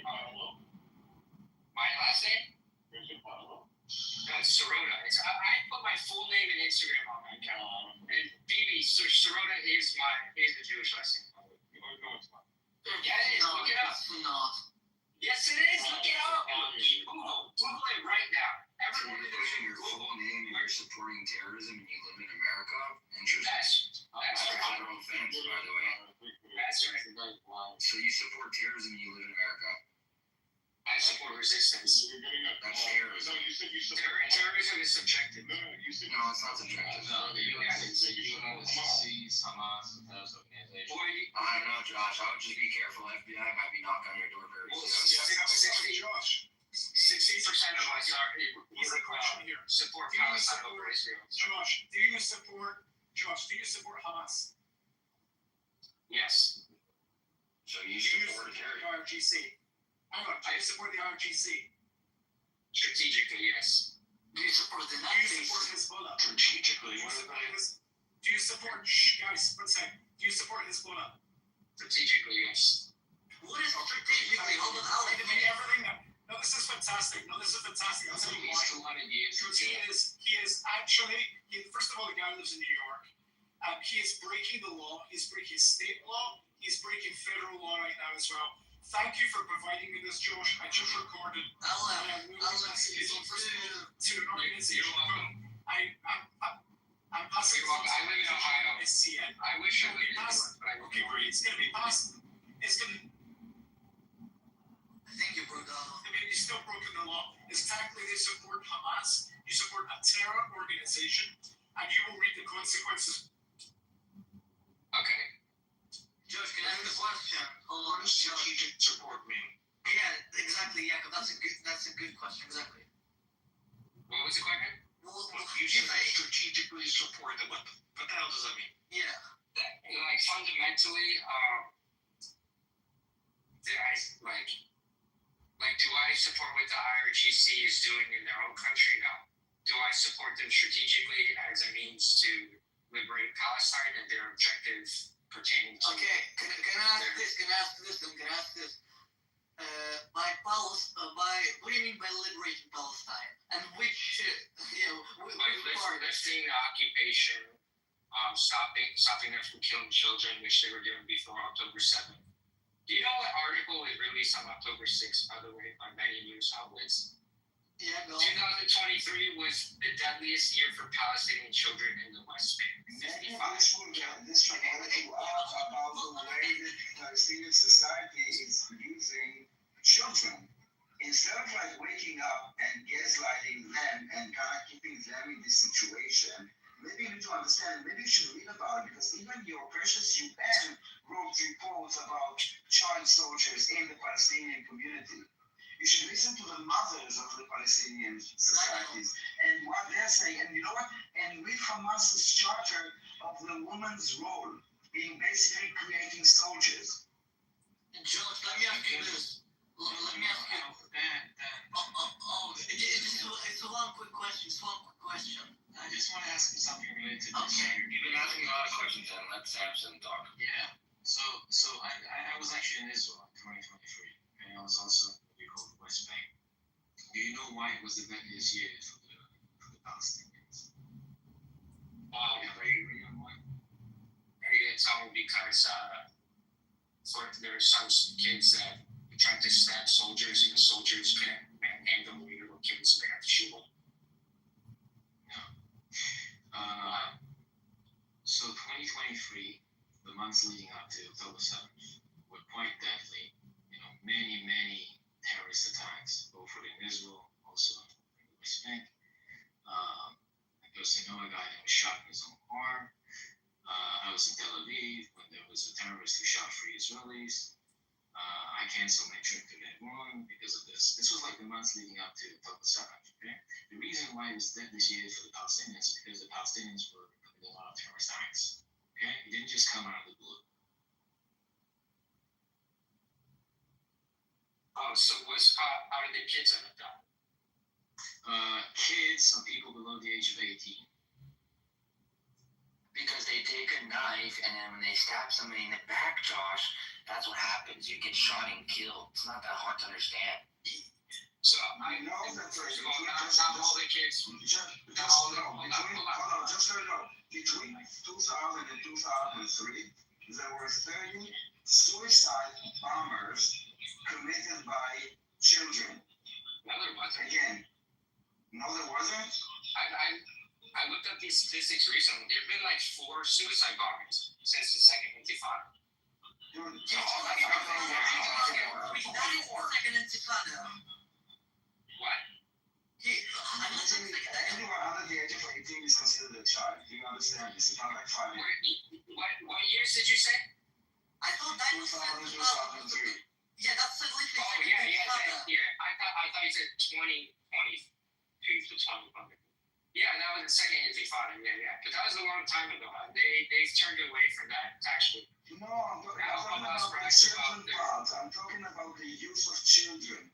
My last name? No, it's Sirota. I put my full name and Instagram on my account. And Bibi, Sirota is the Jewish last name. Yeah, it is. Look it up. Not. Yes, it is. Look it up. Google it right now. So Everyone you're in putting your Google. full name and you're supporting terrorism and you live in America? Interesting. That's That's a right. federal offense, by the way. That's right. So you support terrorism and you live in America? I support resistance. That's terrorism. Terrorism is subjective. No, it's not subjective. I don't know, Josh. I would just be careful. FBI might be knocking on your door very soon. Josh, 60% of us are here's the question here. support Do you Palestine support- over Israel. Josh, do you support Hamas? Yes. So Do you you support support the terrorism? IRGC? Hang on, do you support the IRGC? Strategically, yes. Do you support the Do you Nazis? support Hezbollah? Strategically, Do you support guys, one second. Do you support Hezbollah? Strategically, yes. What is strategically? Hold on, I'll Give me everything now. No, this is fantastic. I'll tell you why. Because he is actually, first of all, the guy lives in New York. He is breaking the law. He's breaking state law. He's breaking federal law right now as well. Thank you for providing me this, Josh. I just recorded. I'll To an organization. I'm passing it on. I live in Ohio. SCN. I wish I lived in New York, but I live in Okay, great. It's going to be passed. It's going to. I think you broke down. I mean, you've still broken the law. It's technically they support Hamas. You support a terror organization, and you will reap the consequences. Okay. Josh, can I ask a question? Hold what on, does Josh. strategic support mean? Yeah, exactly. Yeah, 'cause that's a good question. Exactly. What was the question? Well, What you said strategically support it. What the hell does that mean? yeah. Like fundamentally, did I like do I support what the IRGC is doing in their own country? No. Do I support them strategically as a means to liberate Palestine and their objective pertaining to? Okay. Can I ask this? What do you mean by liberating Palestine? And which which part? Lifting the occupation, stopping them from killing children, which they were doing before October 7th. Do you know what article was released on October 6th, by the way, by many news outlets? Yeah, go. 2023 was the deadliest year for Palestinian children in the West Bank. 55 killed. This will help you out about the way that Palestinian society is using children. Instead of like waking up and gaslighting them and kind of keeping them in this situation, maybe you need to understand, maybe you should read about it, because even your precious UN wrote reports about child soldiers in the Palestinian community. You should listen to the mothers of the Palestinian societies and what they're saying. And you know what? And read Hamas's charter of the woman's role in basically creating soldiers. Josh, let me ask you this. It's one quick question. I just want to ask you something related to this. Okay. You've been asking a lot of questions, and let Samson talk. Yeah. So I was actually in Israel in 2023, and I was also in what we call the West Bank. Do you know why it was the deadliest year for the Palestinians? Very good song because there are some kids that tried to stab soldiers and the soldiers couldn't handle the little kids, so they had to shoot them. So 2023, the months leading up to October 7th, were quite deadly. Many terrorist attacks, both in Israel, also in the West Bank. I personally know a guy that was shot in his own car. I was in Tel Aviv when there was a terrorist who shot 3 Israelis. I canceled my trip to Hebron because of this. This was like the months leading up to October 7th. Okay? The reason why it was this year for the Palestinians is because the Palestinians were committing a lot of terrorist acts. Okay? It didn't just come out of the blue. So how did the kids end up dying? Kids and people below the age of 18. Because they take a knife and then when they stab somebody in the back, Josh, that's what happens. You get shot and killed. It's not that hard to understand. So I know that first of all, not all the kids. Just so you know, between 2000 and 2003, there were 30 suicide bombers committed by children. No, there wasn't. Again, no, there wasn't. I looked up these statistics recently. There've been like 4 suicide bombings since the second Intifada. Dude, That is the second intifada. What? Anyone under the age of 18 is considered a child. Do you understand this? It's not like 5 years. What years did you say? I thought that was 2003. Yeah, that's literally the Oh second yeah. intifada. I thought you said 2022 to 2020. Yeah, that was the second Intifada. Yeah. But that was a long time ago. They've turned away from that actually. No, I'm talking about the children part. I'm talking about the use of children.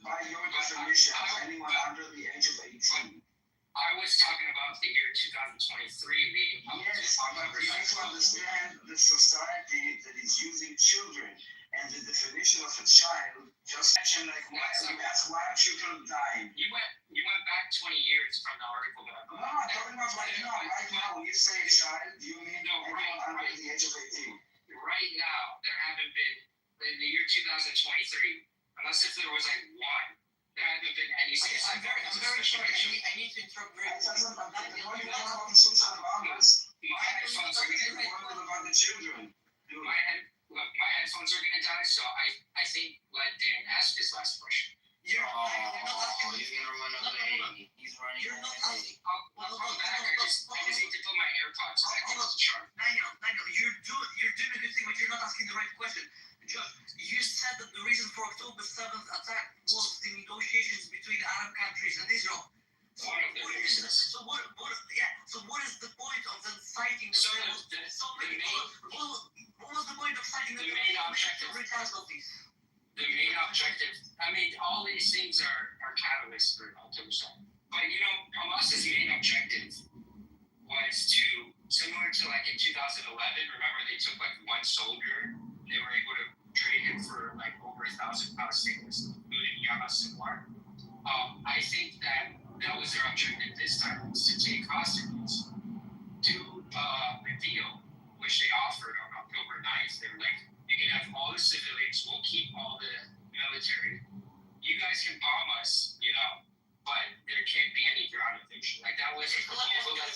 By your definition, anyone under the age of 18. I was talking about the year 2023 leading up Yes, to but you need to understand the society that is using children. And the definition of a child, just mention like why are children dying? You went back 20 years from the article that I No, I'm talking about right now. Right now, when you say child, you mean anyone under the age of 18. Right now, there haven't been, in the year 2023, unless if there was like one, there haven't been any suicide bombings. I'm very sorry. I need to interrupt very quickly. Why you talking about the suicide bombers? My headphones are going to about the children. my headphones are going to die, so I think let Dan ask his last question. He's gonna run away. He's running away. I'll come back. I just need to put my AirPods back in the charge. Daniel, you're doing a good thing, but you're not asking the right question. You said that the reason for October 7th attack was the negotiations between Arab countries and Israel. One of the reasons. So what is the point of them fighting? What was the point of fighting the main objective? The main objective. I mean, all these things are catalysts for October 7th. But Hamas's main objective was to, similar to like in 2011. Remember, they took like one soldier. They were able to trade him for like over 1,000 Palestinians, including Yahya Sinwar. I think that was their objective this time, was to take hostages to reveal, which they offered on October 9th. They were like, you can have all the civilians, we'll keep all the military. You guys can bomb us, but there can't be any ground invasion. Like that was a proposal. Wait, let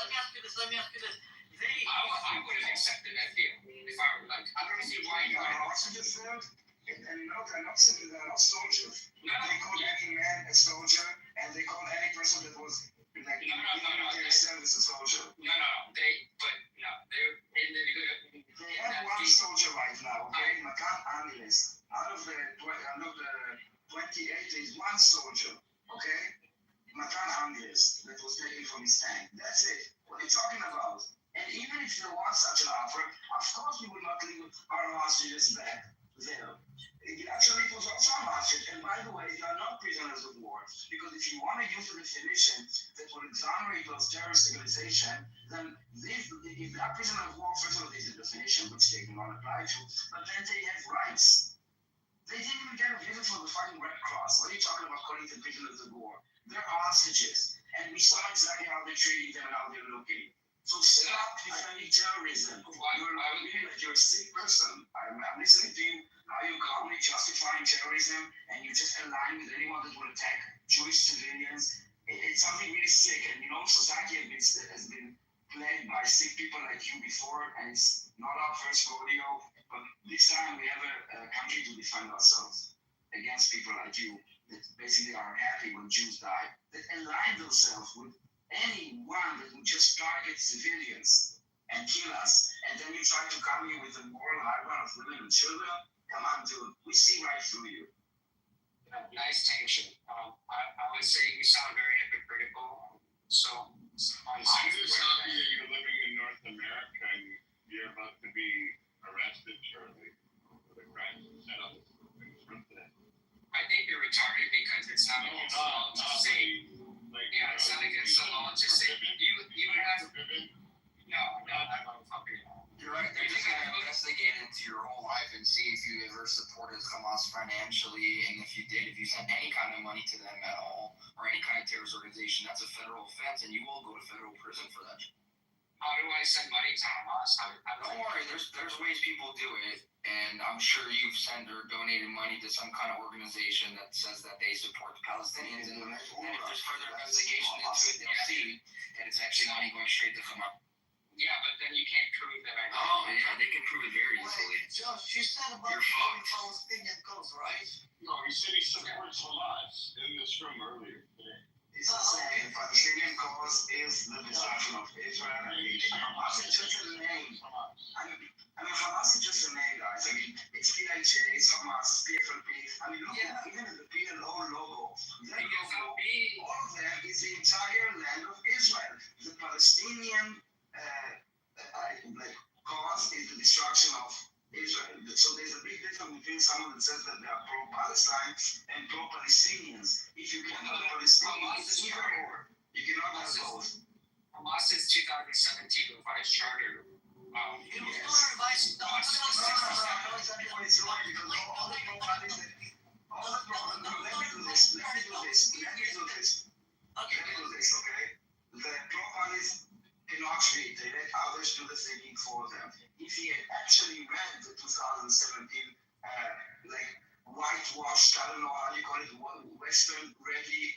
me ask you this. I would have accepted that deal if I were like, I don't see why you hostages failed. And they're not simply soldiers. No. They call any man a soldier, and they call any person that was like military service a soldier. No. They're in the good. They have one soldier right now, okay? Makan Anilis. Out of the 28, there's one soldier, okay? Makan Anilis that was taken from his tank. That's it. What are you talking about? And even if there was such an offer, of course we would not leave our hostages back there. Actually, it was also a hostage. And by the way, they are not prisoners of war. Because if you want to use the definition that will exonerate those terrorist organization, then if they are prisoners of war, first of all, there's a definition which they do not apply to, but then they have rights. They didn't even get a visit from the fucking Red Cross. What are you talking about calling them prisoners of war? They're hostages. And we saw exactly how they're treating them and how they're looking. So stop defending terrorism. You're a sick person. I'm listening to you, how you're calmly justifying terrorism, and you just align with anyone that will attack Jewish civilians. It's something really sick. And society has been plagued by sick people like you before, and it's not our first rodeo. But this time we have a country to defend ourselves against people like you that basically are happy when Jews die, that align themselves with anyone that would just target civilians and kill us, and then you try to come here with a moral high ground of women and children? Come on, dude. We see right through you. Nice tension. I would say you sound very hypocritical. So, I'm just happy that you're living in North America and you're about to be arrested shortly for the crimes you set up in front of that. I think you're retarded because it's not against the law to say. It's not against the law to say. You have. No, I'm not fucking. You're right. They're just gonna investigate into your whole life and see if you ever supported Hamas financially, and if you did, if you sent any kind of money to them at all, or any kind of terrorist organization, that's a federal offense, and you will go to federal prison for that. How do I send money to Hamas? Don't worry, there's ways people do it. And I'm sure you've sent or donated money to some kind of organization that says that they support the Palestinians. And if there's further investigation into it, they'll see that it's actually money going straight to Hamas. Yeah, but then you can't prove that I. Oh, yeah, they can prove it very easily. Josh, you said about You're the fucked. Palestinian cause, right? No, he said he supports Hamas in this room earlier today. It's saying the Palestinian cause is the destruction of Israel. Hamas is just a name. I mean, Hamas is just a name, guys. I mean, it's PIJ, it's Hamas, it's PFLP. I mean, look, even at the PLO logo, that logo, all of them is the entire land of Israel. The Palestinian cause is the destruction of Israel. So there's a big difference between someone that says that they are pro-Palestine and pro-Palestinians. If you cannot have Palestinian, it's either or. You cannot have both. Hamas's 2017 revised charter. It was not revised. No, exactly what it's doing because all the pro-Palestinians, let me do this. Okay? The pro-Palestinians cannot read. They let others do the thinking for them. If he had actually read the 2017, whitewashed, I don't know how you call it, Western ready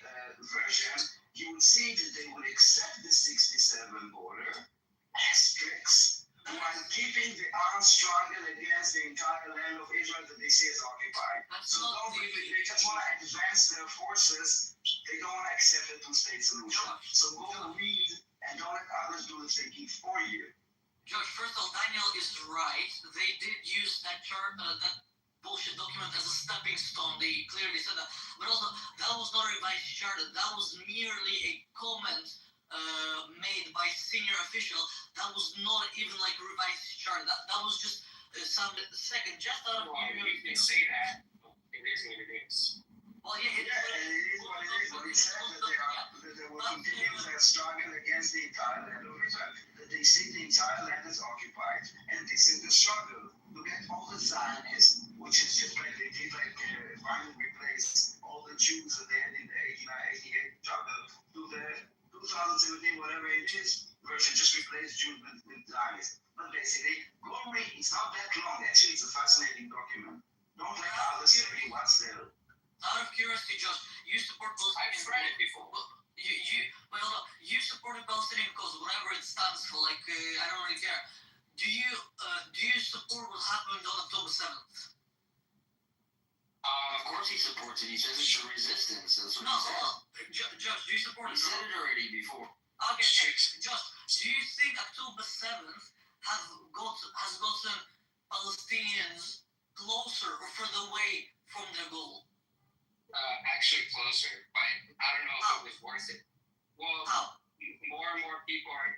version, you would see that they would accept the 67 border as strict, while keeping the armed struggle against the entire land of Israel that they see as occupied. So they just want to advance their forces. They don't want to accept a two-state solution. So go read and don't let others do the thinking for you. Judge, first of all, Daniel is right. They did use that chart, that bullshit document as a stepping stone. They clearly said that. But also, that was not a revised charter. That was merely a comment made by senior official. That was not even like a revised charter. That was just some second, just out of You can say that. It is what it is. Well, yeah, it is what it is. But he said that they will continue their struggle against the entire land of Israel. That they see the entire land is occupied, and this is the struggle. Look at all the Zionists, which is just like they did, finally replace all the Jews that they had in the 1888 struggle to the 2017, whatever it is, version, just replace Jews with Zionists. But basically, go read. It's not that long. Actually, it's a fascinating document. Don't let others tell you what's there. Out of curiosity, Josh, you support Palestinian. I've read it before. You support the Palestinian cause, whatever it stands for. I don't really care. Do you support what happened on October 7th? Of course he supports it. He says it's a resistance. That's what he said. Josh, do you support it? He said it already before. Okay, Josh, do you think October 7th has gotten Palestinians closer or further away from their goal? Actually closer, but I don't know if it was worth it. Well, more and more people are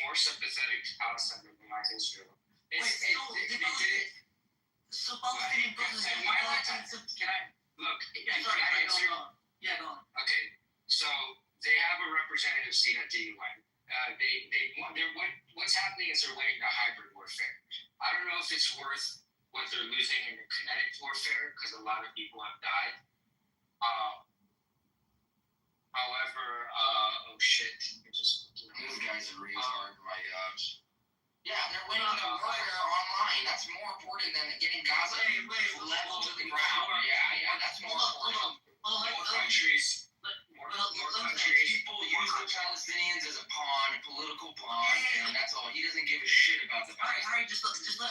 more sympathetic to Palestine than they are to Israel. So Palestinian causes can I look? Can I answer? Yeah, go on. Okay, so they have a representative seat at the UN. What's happening is they're winning the hybrid warfare. I don't know if it's worth what they're losing in the kinetic warfare because a lot of people have died. However, oh shit, these guys are retarded, my gosh. Yeah, they're winning the warfare online. That's more important than getting Gaza level to the ground. Yeah, that's more important. More countries. People use the Palestinians as a pawn, a political pawn, and that's all. He doesn't give a shit about the Palestinians. No.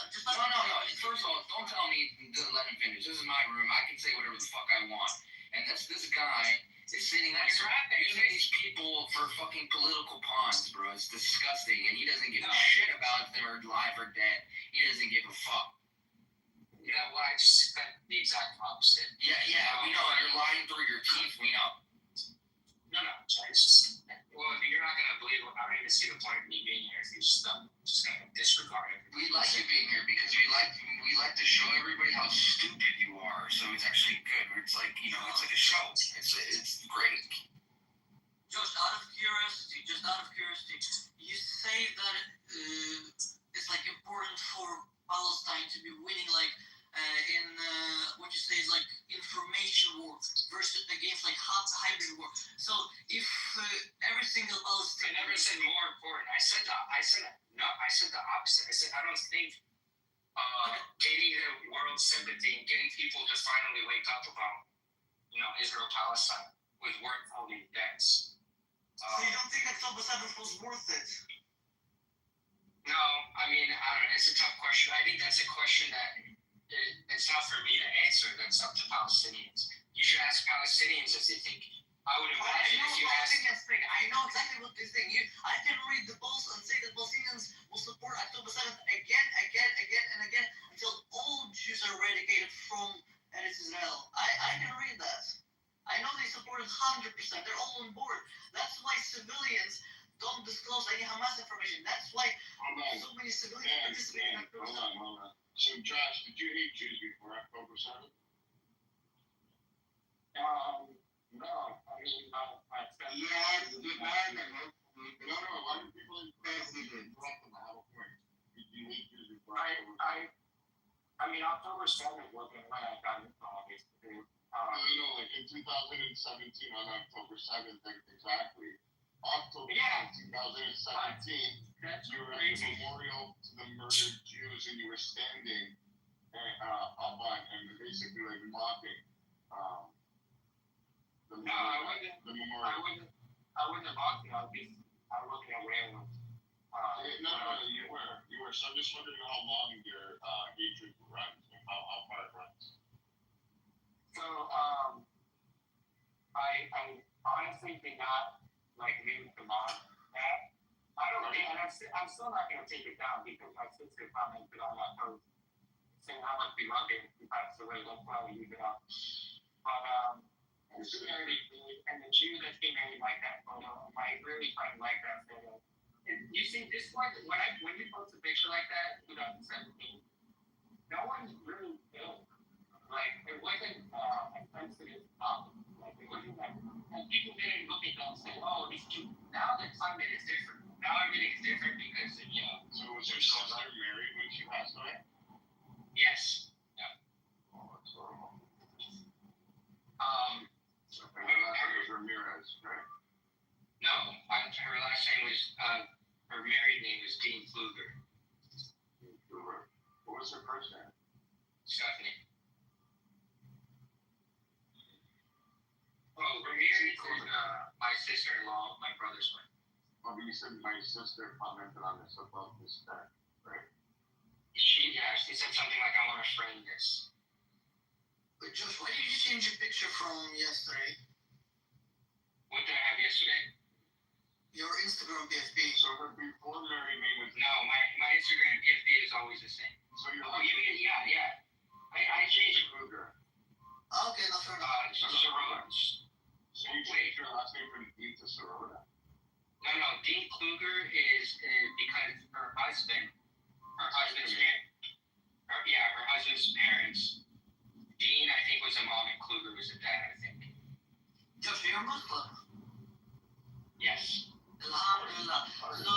First of all, don't tell me to let him finish. This is my room. I can say whatever the fuck I want. And this guy is sitting there using these people for fucking political pawns, bro. It's disgusting. And he doesn't give a shit about if they're alive or dead. He doesn't give a fuck. Yeah, well, I just said the exact opposite. Yeah, we know. And you're lying through your teeth. We know. No. Well, you're not going to believe it. I don't even see the point of me being here if you're just going to disregard it. We like you being here because we like to show everybody how stupid you are. So it's actually good. It's like, it's like a show. It's great. Just out of curiosity, you say that it's important for Palestine to be winning in what you say is information war versus against hybrid war. So if every single Palestinian, I never said more important. I said the opposite. I said I don't think gaining the world's sympathy and getting people to finally wake up about, Israel Palestine was worth all these deaths. So you don't think October 7th was worth it? No, I mean, I don't know. It's a tough question. I think that's a question that it's not for me to answer. That's up to Palestinians. You should ask Palestinians if they think. I would imagine if you ask. I know exactly what they think. I can read the polls and say that Palestinians will support October 7th again, and again until all Jews are eradicated from Israel. I can read that. I know they support it 100%. They're all on board. That's why civilians don't disclose any Hamas information. That's why so many civilians participate in October 7th. Hold on. So, Josh, did you hate Jews before October 7th? No, I mean, Yes, you did not. No, why do people correct them? I have a point. Did you hate Jews before October 7th? I mean, October 7th wasn't when I got into politics. Like in 2017 on October 7th, exactly. October 7th, 2017, you were at the memorial to the murdered Jews and you were standing up on and basically like mocking the memorial. I wouldn't have mocked it. I was looking at where it was. You were. So I'm just wondering how long your hatred runs, and how far it runs. So, I honestly did not leave the mob that. I don't think, and I'm still not going to take it down because my sister commented on that post saying how much we love it. He passed away. That's why we leave it up. But and the Jew that came in like that photo, my really friend like that photo. You see, this one when you post a picture like that, 2017, no one really killed. It wasn't a sensitive topic. It wasn't and people didn't look at that and say, oh, these two. Now the climate is different. Now everything is different because, So was your sister married when she passed away? Yes. Yeah. Oh, that's horrible. Her last name was Ramirez, right? No, her last name was, her married name is Dean Kluger. What was her first name? Stephanie. Oh, Ramirez is my sister-in-law, my brother's wife. Oh, you said my sister commented on this above this fact, right? She said something like, I want to frame this. But Josh, why did you change your picture from yesterday? What did I have yesterday? Your Instagram PFP. So her before married name was... No, my Instagram PFP is always the same. So you're you mean, yeah. I changed it. Kruger. Okay, that's fair enough. Sirota. So you changed your last name from Dean to Sirota? No, Dean Kluger is because her husband's parents. Dean, I think, was a mom and Kluger was a dad, I think. Josh, you're Muslim? Yes. Alhamdulillah. So,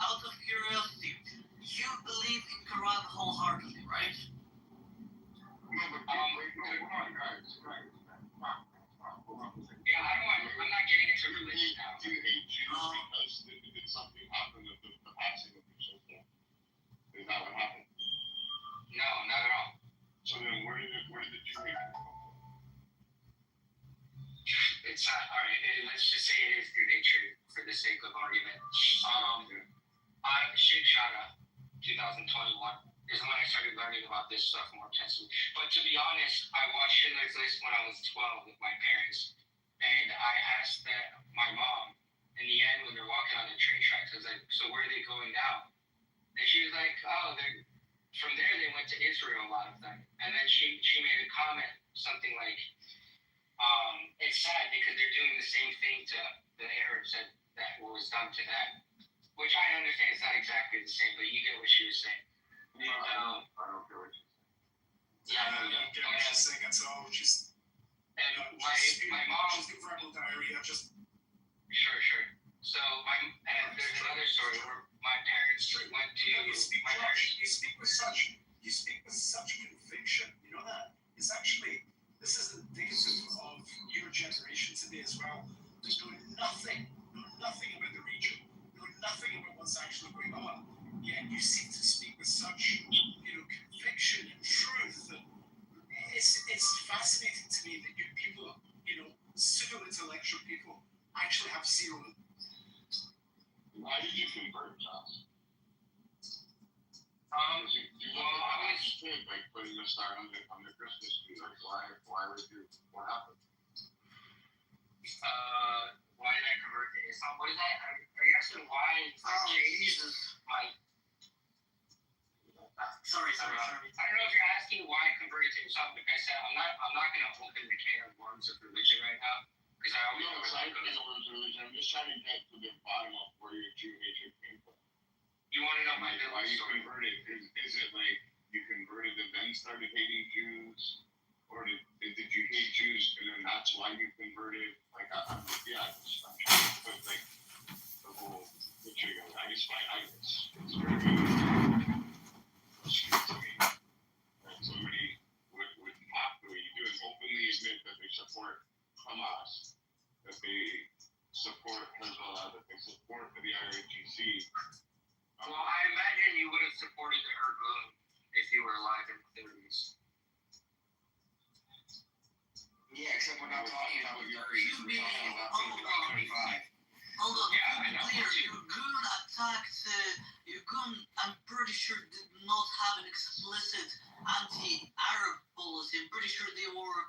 out of curiosity, you believe in Quran wholeheartedly, right? Yeah, I'm not getting into religion now. Do you hate Jews because did something happen with the passing of your sister? Is that what happened? No, not at all. So then where did the Jew hate come from? It's all right. Let's just say it is good natured for the sake of argument. Sheikh Shada, 2021, is when I started learning about this stuff more intensely. But to be honest, I watched Schindler's List when I was 12 with my parents, and I asked my mom in the end when they're walking on the train tracks. I was like, "So where are they going now?" And she was like, "Oh, from there they went to Israel, a lot of them." And then she made a comment, something like, it's sad because they're doing the same thing to the Arabs that was done to them. Which I understand it's not exactly the same, but you get what she was saying. I don't get what you're saying. Yeah, I don't get what she's saying at all. And my mom... Just verbal diarrhea, just... Sure. So, there's another story where my parents went to... You speak with such conviction, you know that? It's actually... This is indicative of your generation today as well. There's nothing about the region, know nothing about what's actually going on. Yet you seem to speak with such actually have zero. Why did you convert, Josh? Well, I was. Like putting the star on the Christmas tree. Like why would you? What happened? Why did I convert to Islam? What is that? Are you asking why I changed my? Sorry. I don't know if you're asking why I converted to Islam. Like I said, I'm not going to open the can of worms of religion right now because I always know I don't know what religion. I'm just trying to get to the bottom of where your Jew hatred came from. You want to know my why you converted? Is it like you converted and then started hating Jews, or did you hate Jews and then that's why you converted? Like I'm trying to put like the whole picture together. It's very frustrating to me that somebody would have to, you do is openly admit that they support Hamas, that they support Hezbollah, that they support the IRGC. Well, I imagine you would have supported the Irgun if you were alive in the 30s. Yeah, except we're not talking about the 30s. We're talking about 25. Hold on, Yeah, I know. clear. Irgun attacked. Irgun, I'm pretty sure, did not have an explicit anti-Arab policy. I'm pretty sure they were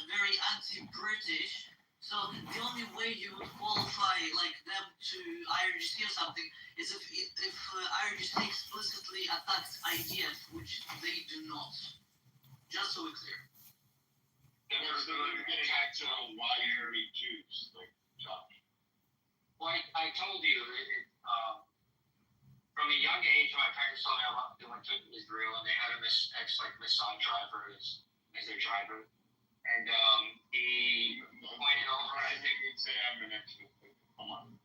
very anti-British. So the only way you would qualify like them to IRGC or something is if IRGC explicitly attacks IDF, which they do not. Just so we're clear. And they're getting back to why you hate Jews, like Josh. Well, I told you, from a young age, my parents told me they went to Israel and they had a Mossad driver as their driver. And he pointed over and you'd say I'm an expert. Come on.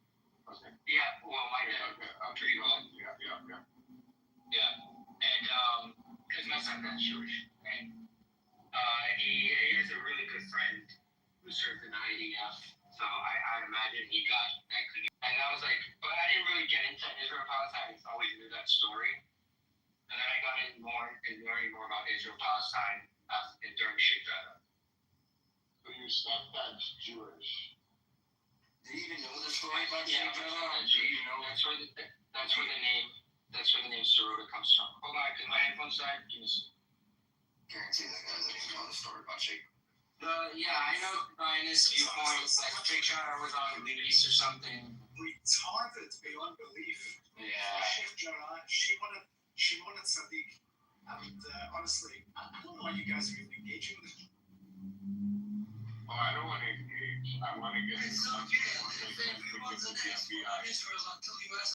Okay. Yeah, well, my dad, pretty well. Yeah. Yeah. And because my son is Jewish. And he is a really good friend who served in the IDF. So I imagine he got that connection. And I was like, but I didn't really get into Israel Palestine. I always knew that story. And then I got in more and learning more about Israel Palestine during Sheikh Jarrah. So your stepdad's Jewish. Do you even know the story about Sheikh Jarrah? Do you know that's where the name Sarota comes from? Hold on, because my headphones died. Give me a second. Guarantee that guy doesn't even know the story about Sheikh. Yeah, I know in his viewpoint, like Sheikh Jarrah was on the East or something. Retarded beyond belief. Yeah. Sheikh Jarrah, she wanted Sadiq. And honestly, I don't know why you guys are even engaging with it. Oh, I don't want to engage. I want to get It's okay. If everyone's an expert on Israel until you ask